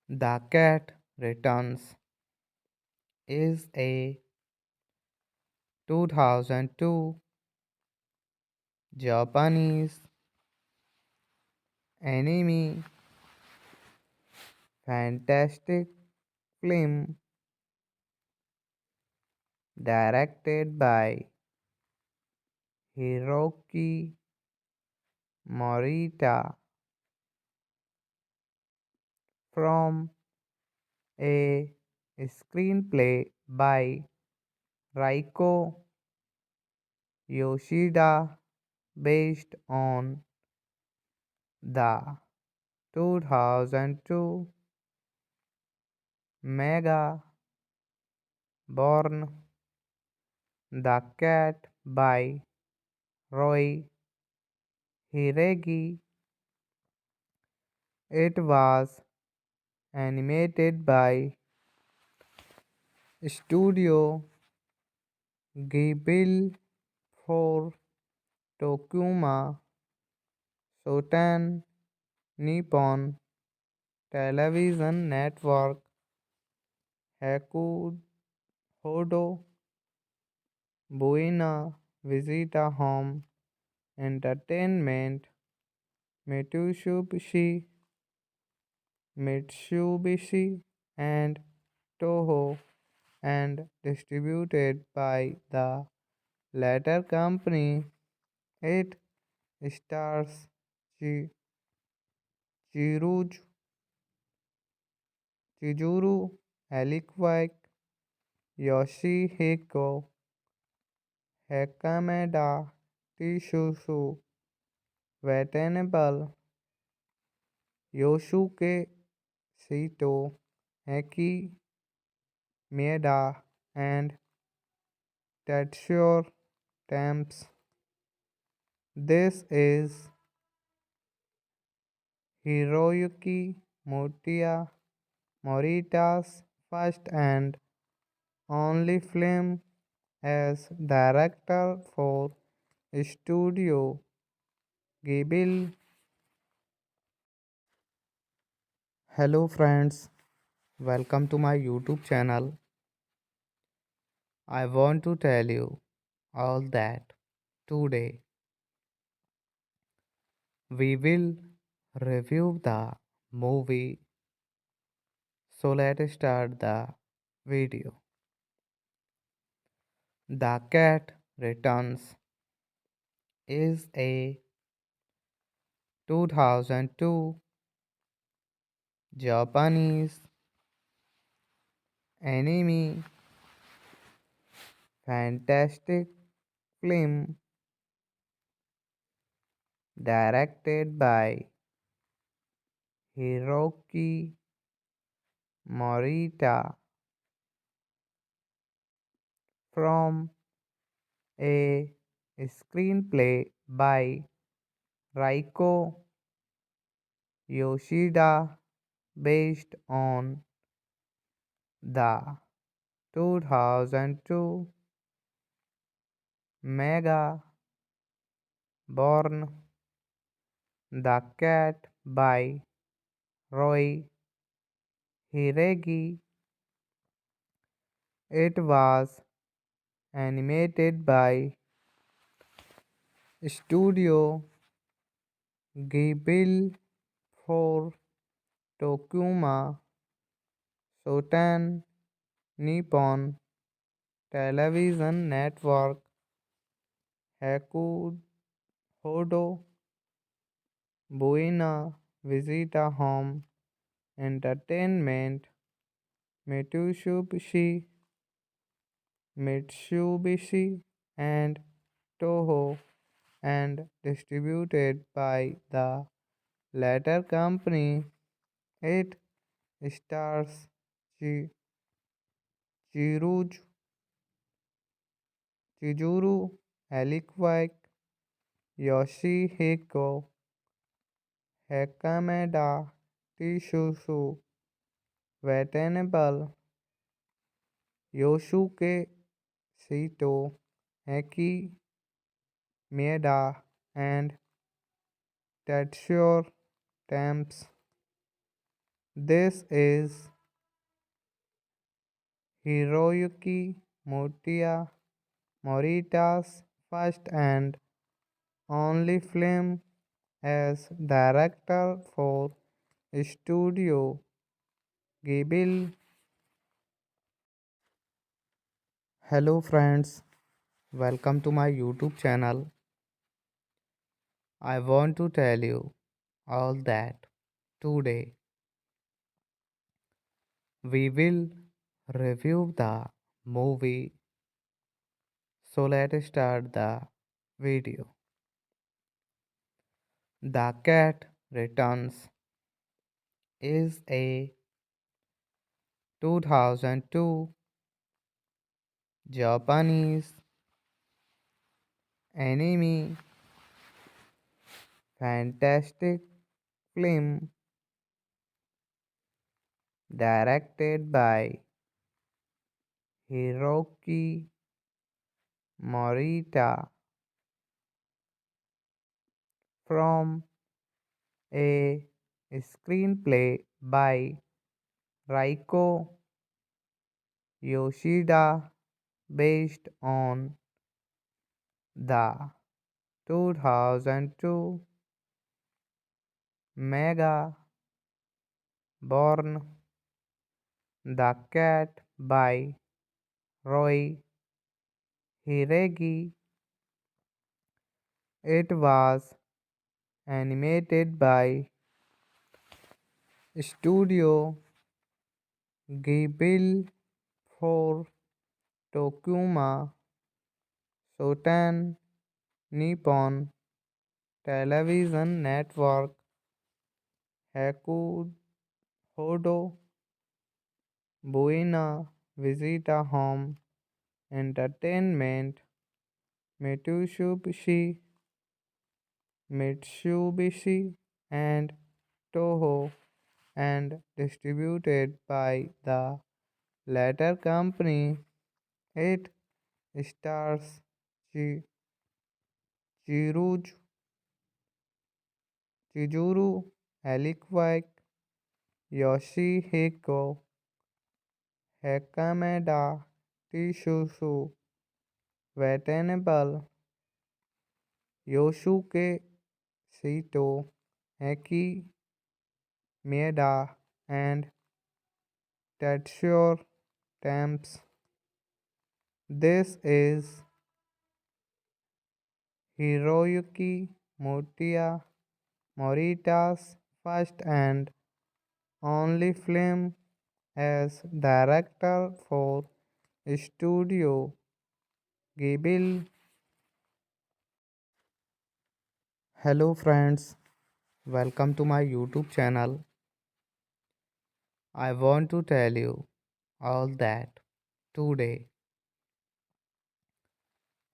The Cat Returns is a 2002 Japanese anime fantastic film directed by Hiroki Morita from a screenplay by Raiko Yoshida based on the 2002 manga Born the Cat by Roy Hiragi. It was animated by Studio Ghibli for Tokuma Shoten Nippon Television Network Hodo Buena Visita Home Entertainment Mitsubishi Mitsubishi and Toho and distributed by the latter company. It stars Chi- Chiruj, Chizuru Elikwaik, Yoshihiko Hakameda, Tishusu Watanabe, Yosuke Saito, Eki Maeda, and Tetsuya Temps. This is Hiroyuki Morita's first and only film as director for Studio Ghibli. Hello friends, welcome to my YouTube channel. I want to tell you all that today we will review the movie. So let's start the video. The Cat Returns is a 2002 Japanese anime fantastic film directed by Hiroki Morita from a screenplay by Raiko Yoshida based on the 2002 manga Born the Cat by Roy Hiragi. It was animated by Studio Ghibli for Tokuma Shoten Nippon Television Network Hakuhodo Buena Visita Home Entertainment Mitsubishi Mitsubishi and Toho and distributed by the latter company. It stars Chiruj, Chizuru Elikwaik, Yoshihiko Hakameda, Tishusu Watanabe, Yosuke Saito, Eki Maeda, and Tetsuya Temps. This is Hiroyuki Morita's first and only film as director for Studio Ghibli. Hello friends, welcome to my YouTube channel. I want to tell you all that today we will review the movie. So let's start the video. The Cat Returns is a 2002 Japanese anime fantastic film directed by Hiroki Morita from a screenplay by Raiko Yoshida based on the 2002 manga Born the Cat by Roy Hiragi. It was animated by Studio Ghibli for Tokuma Shoten Nippon Television Network Hakuhodo Buena Visita Home Entertainment Mitsubishi Mitsubishi and Toho and distributed by the latter company. It stars Chi- Chiruj, Chizuru Elikwaik, Yoshihiko Hakameda, Tishusu Watanabe, Yosuke Saito, Eki Maeda, and Tetsuya Temps. This is Hiroyuki Morita's first and only film as director for Studio Ghibli. Hello friends, welcome to my YouTube channel. I want to tell you all that today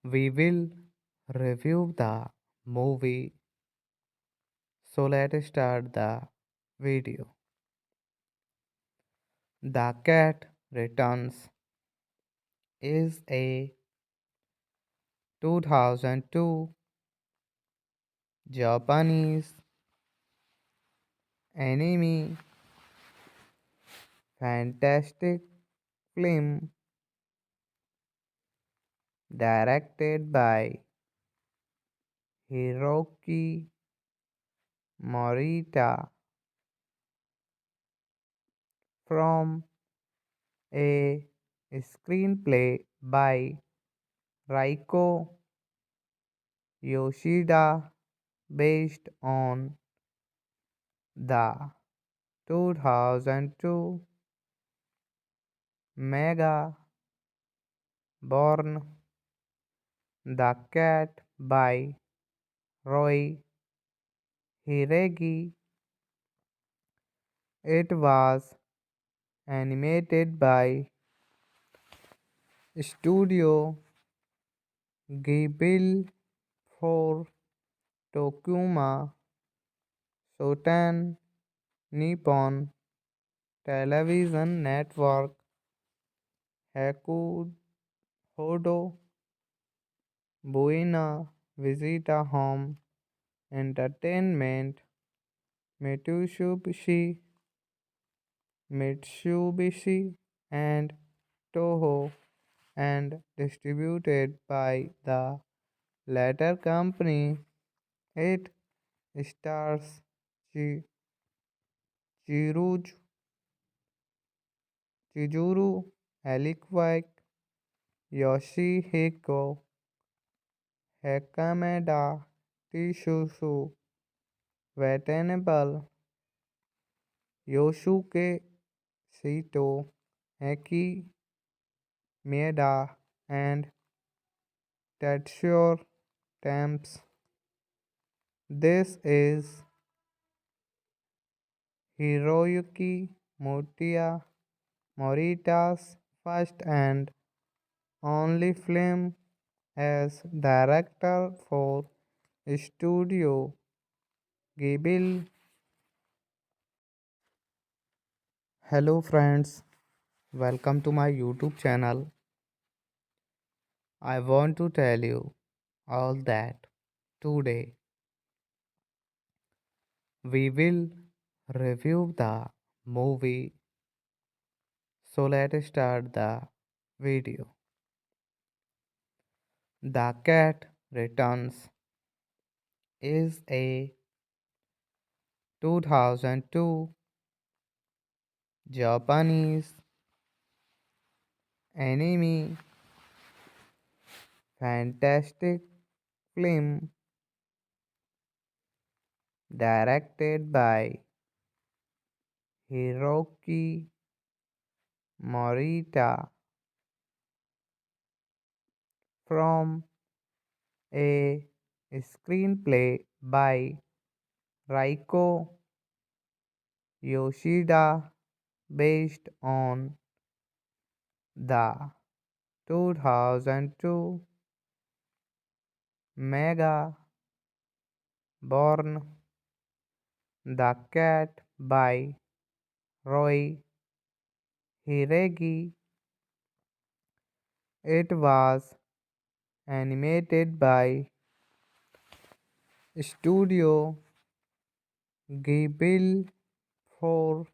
we will review the movie. So let's start the video. The Cat Returns is a 2002 Japanese anime fantastic film directed by Hiroki Morita from a screenplay by Raiko Yoshida based on the 2002 manga Born the Cat by Roy Hiragi. It was animated by Studio Ghibli for Tokuma Shoten Nippon Television Network Hakuhodo Buena Visita Home Entertainment Mitsubishi and Toho and distributed by the latter company. It stars Chi- Chiruj, Chizuru Elikwaik, Yoshihiko Hakameda, Tishusu Watanabe, Yosuke Saito, Eki Maeda, and Tetsuya Temps. This is Hiroyuki Morita's first and only film as director for Studio Ghibli. Hello friends, welcome to my YouTube channel. I want to tell you all that today we will review the movie. So let's start the video. The Cat Returns is a 2002 Japanese anime fantastic film directed by Hiroki Morita from a screenplay by Raiko Yoshida based on the 2002 mega Born the Cat by Roy Hiragi. It was animated by Studio Ghibli for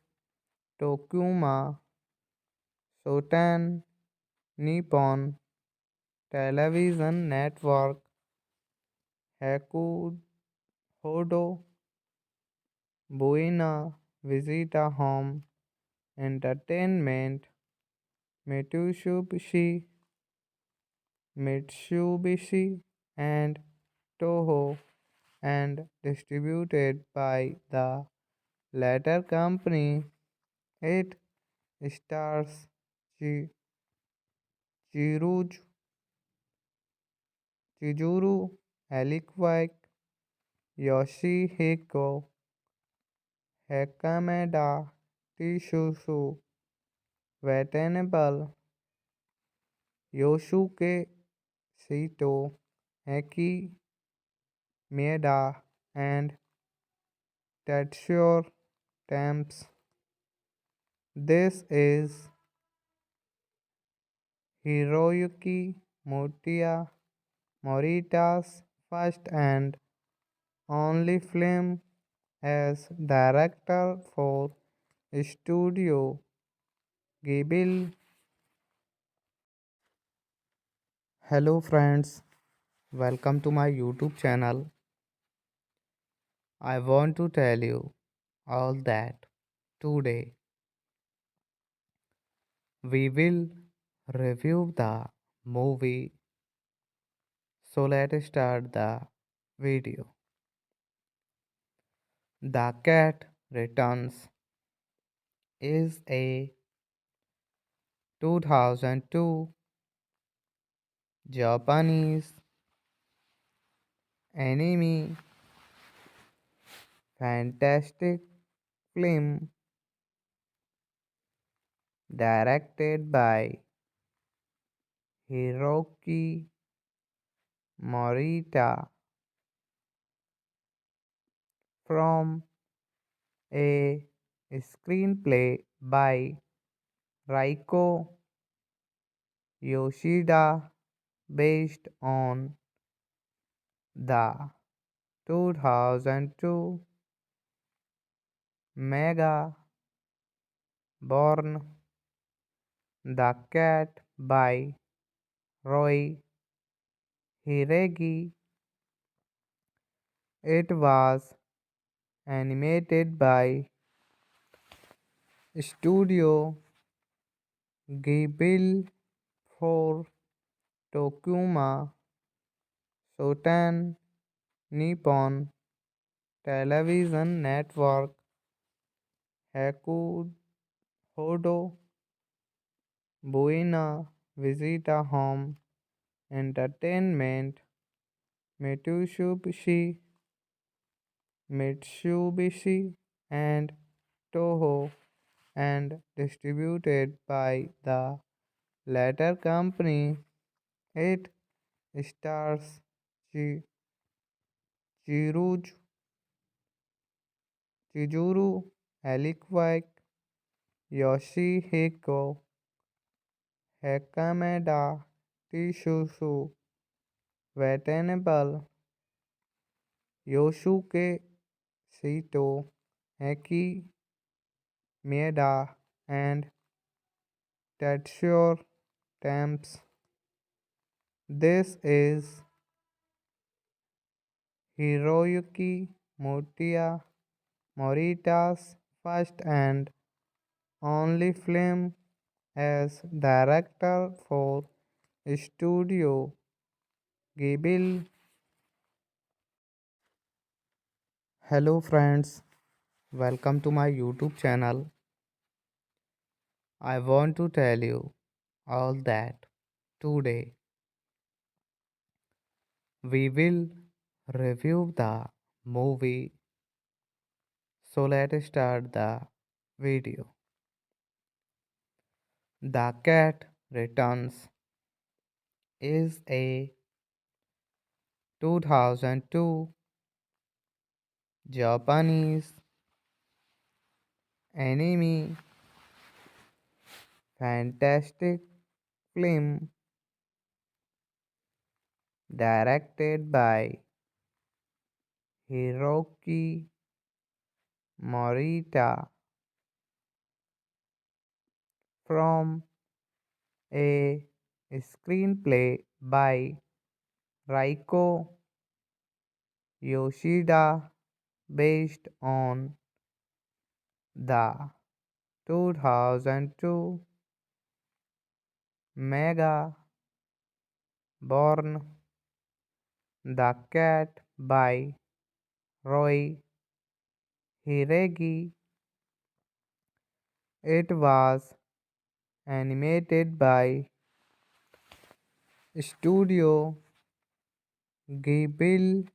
Tokuma Shoten Nippon Television Network Hodo Buena Visita Home Entertainment Mitsubishi Mitsubishi and Toho and distributed by the latter company. It stars Chiruj, Chizuru Elikwaik, Yoshihiko Hakameda, Tishusu Watanabe, Yosuke Saito, Eki Maeda, and Tetsuya Temps. This is Hiroyuki Morita's first and only film as director for Studio Ghibli. Hello friends, welcome to my YouTube channel. I want to tell you all that today we will review the movie. So let's start the video. The Cat Returns is a 2002 Japanese anime fantastic film directed by Hiroki Morita from a screenplay by Raiko Yoshida based on the 2002 mega Born the Cat by Roy Hiragi. It was animated by Studio Ghibli for Tokuma Shoten Nippon Television Network Hodo Buena Visita Home Entertainment Mitsubishi Mitsubishi and Toho and distributed by the latter company. It stars Chiruj, Chizuru Elikwaik, Yoshihiko Hakameda, Tishusu Watanabe, Yosuke Saito, Eki Maeda, and Tetsuya Temps. This is Hiroyuki Morita's first and only film as director for Studio Ghibli. Hello, friends. Welcome to my YouTube channel. I want to tell you all that today we will review the movie. So let's start the video. The Cat Returns is a 2002 Japanese anime fantastic film directed by Hiroki Morita from a screenplay by Raiko Yoshida based on the 2002 manga Born the Cat by Roy Hiragi. It was animated by Studio Ghibli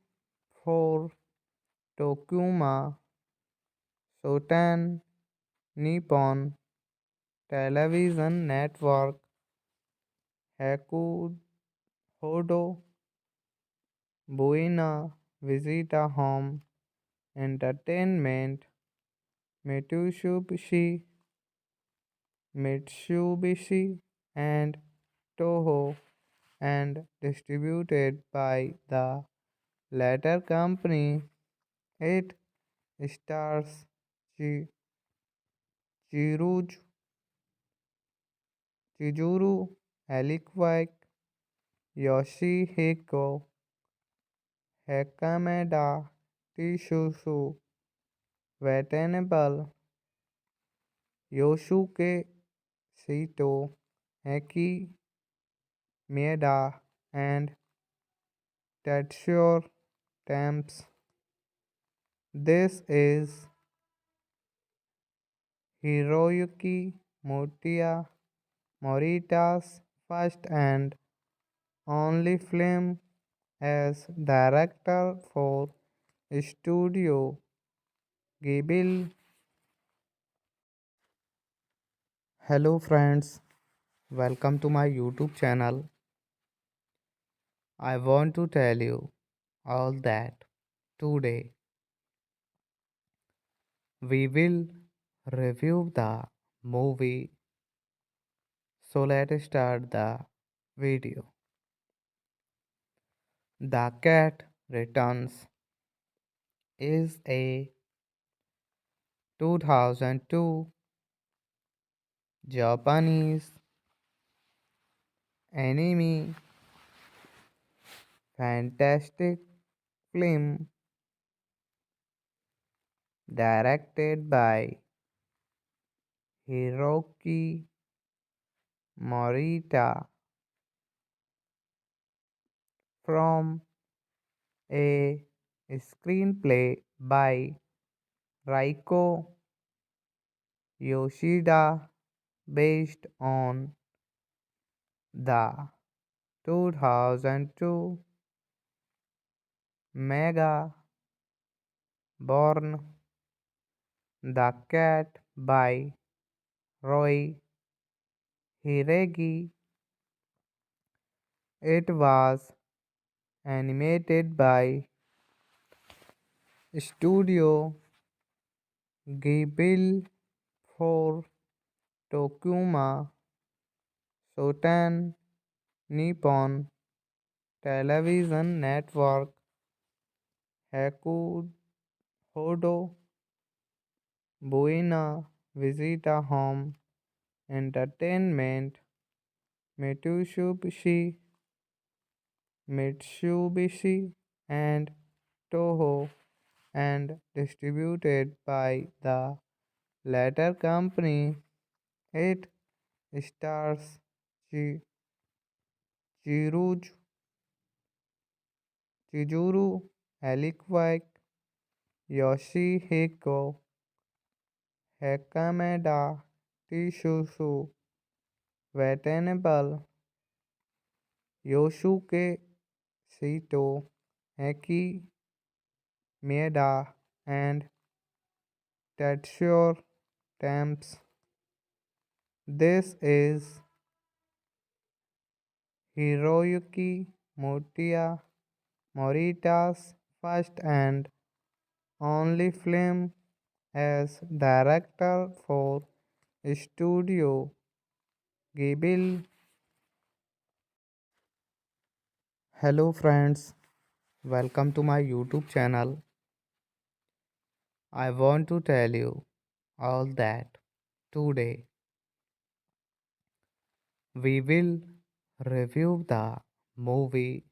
for Tokuma Shoten Nippon Television Network Hakuhodo Buena Visita Home Entertainment Mitsubishi Mitsubishi and Toho and distributed by the latter company. It stars Chiruj, Chizuru Elikwaik, Yoshihiko Hakameda, Tishusu Watanabe, Yosuke Saito, Eki Maeda, and Tetsuya Temps. This is Hiroyuki Morita's first and only film as director for Studio Ghibli. Hello friends, welcome to my YouTube channel. I want to tell you all that today we will review the movie. So let's start the video. The Cat Returns is a 2002 Japanese anime fantastic film directed by Hiroki Morita from a screenplay by Raiko Yoshida based on the 2002 manga Born the Cat by Roy Hiragi. It was animated by Studio Ghibli for Tokuma Shoten Nippon Television Network Hakuhodo Buena Visita Home Entertainment Mitsubishi and Toho and distributed by the latter company. It stars Chiruj, Chizuru Elikwaik, Yoshihiko Hakameda Tsusu Watanabe Yosuke Saito Eki Maeda and Tetsuya Temps. This is Hiroyuki Morita's first and only film as director for Studio Ghibli. Hello friends, welcome to my YouTube channel. I want to tell you all that today we will review the movie.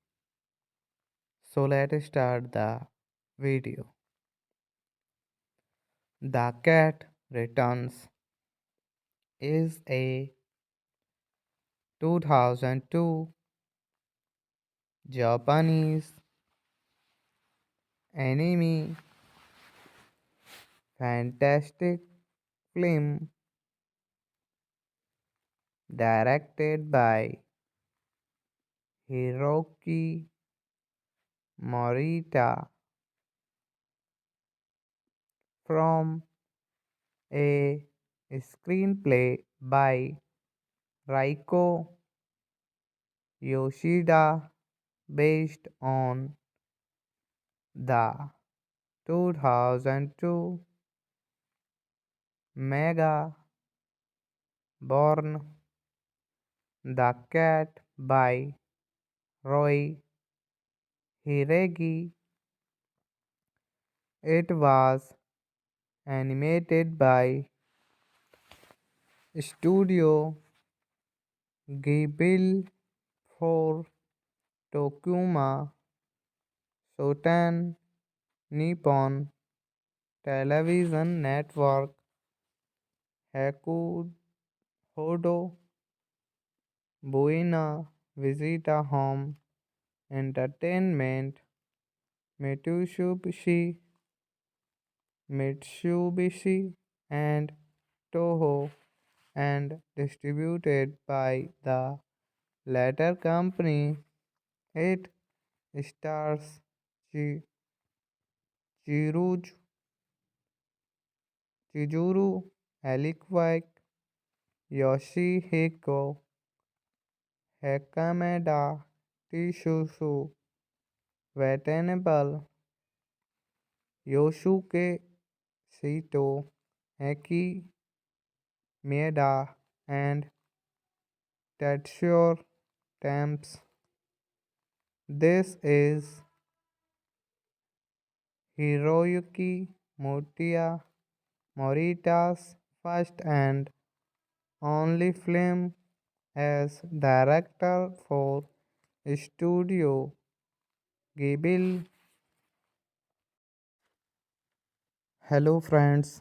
So let's start the video. The Cat Returns is a 2002 Japanese anime fantastic film directed by Hiroki Morita from a screenplay by Raiko Yoshida based on the 2002 manga Born the Cat by Roy Hiragi. It was animated by Studio Ghibli for Tokuma Shoten Nippon Television Network Hodo Buena Visita Home Entertainment Mitsubishi Mitsubishi and Toho and distributed by the latter company. It stars Chiruj, Chizuru Elikwaik, Yoshihiko Hakameda Tsusu Watanabe, Yosuke Saito Eki Maeda and Tetsuya Temps. This is Hiroyuki Morita's first and only film as director for Studio Ghibli. Hello friends,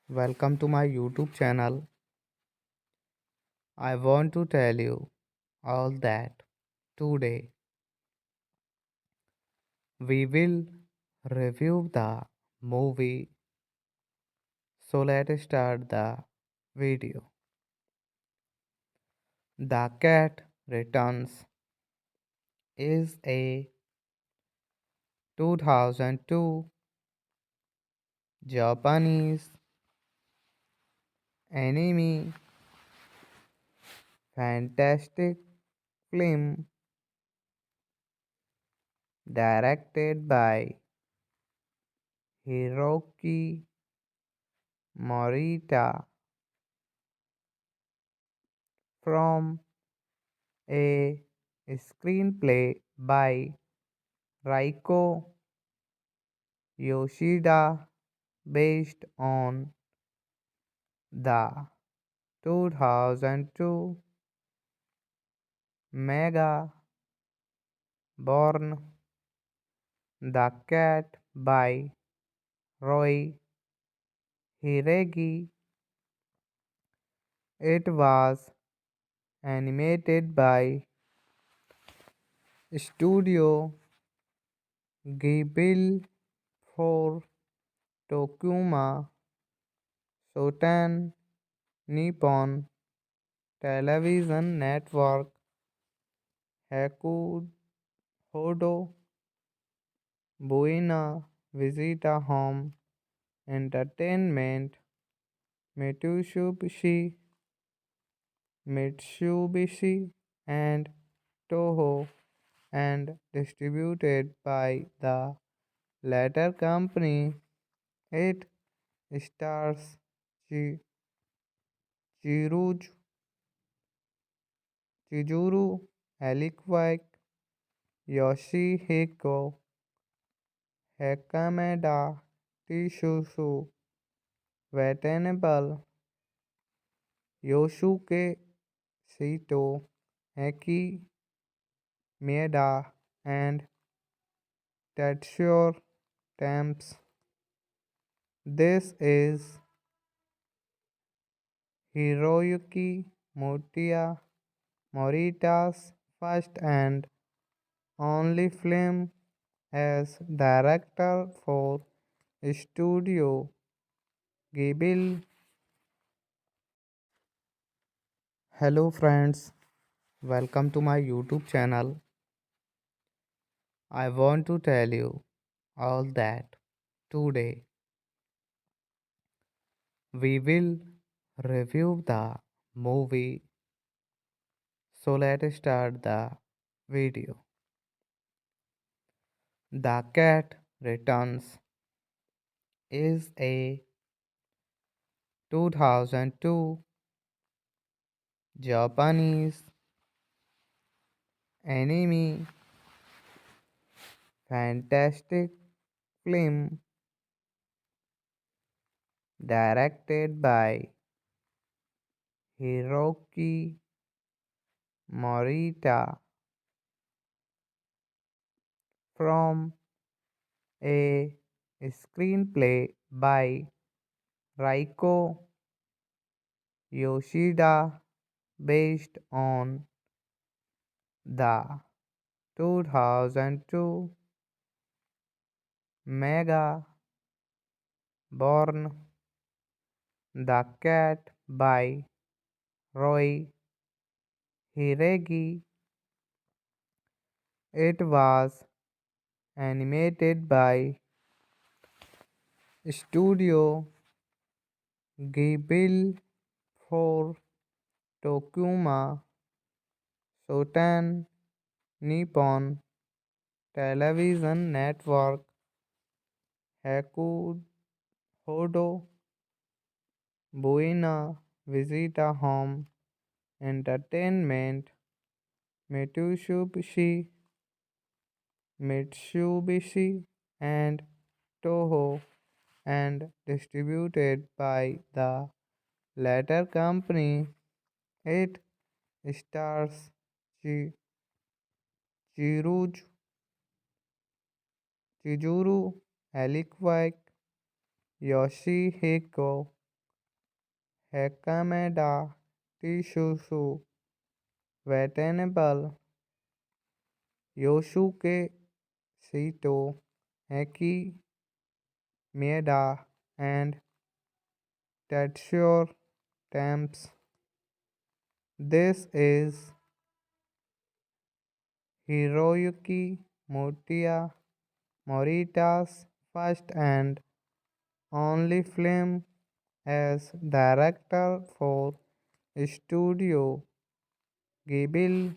welcome to my YouTube channel. I want to tell you all that today we will review the movie. So let's start the video. The Cat Returns is a 2002 Japanese anime fantastic film directed by Hiroki Morita from a screenplay by Raiko Yoshida based on the 2002 manga Born the Cat by Roy Hiragi. It was animated by Studio Ghibli for Tokuma Shoten Nippon Television Network Hakuhodo Buena Visita Home Entertainment Mitsubishi and Toho and distributed by the latter company. It stars Chi- Chiruj, Chizuru Elikwaik, Yoshihiko Hakameda, Tishusu Watanabe, Yosuke Saito, Eki Mieda, and Tetsuya Temps. This is Hiroyuki Morita's first and only film as director for Studio Ghibli. Hello friends, welcome to my YouTube channel. I want to tell you all that today we will review the movie. So let's start the video. The Cat Returns is a 2002 Japanese anime fantastic film directed by Hiroki Morita from a screenplay by Raiko Yoshida based on the 2002 manga Born the Cat by Roy Hiragi. It was animated by Studio Ghibli for Tokuma Shoten Nippon Television Network Hakuhodo Buena Visita Home Entertainment Mitsubishi Mitsubishi and Toho and distributed by the latter company. It stars Chiruj, Chizuru Elikwaik, Yoshihiko Hakameda, Tishusu Watanabe, Yosuke Saito, Eki Mieda, and Tetsuya Temps. This is Hiroyuki Morita's first and only film as director for Studio Ghibli.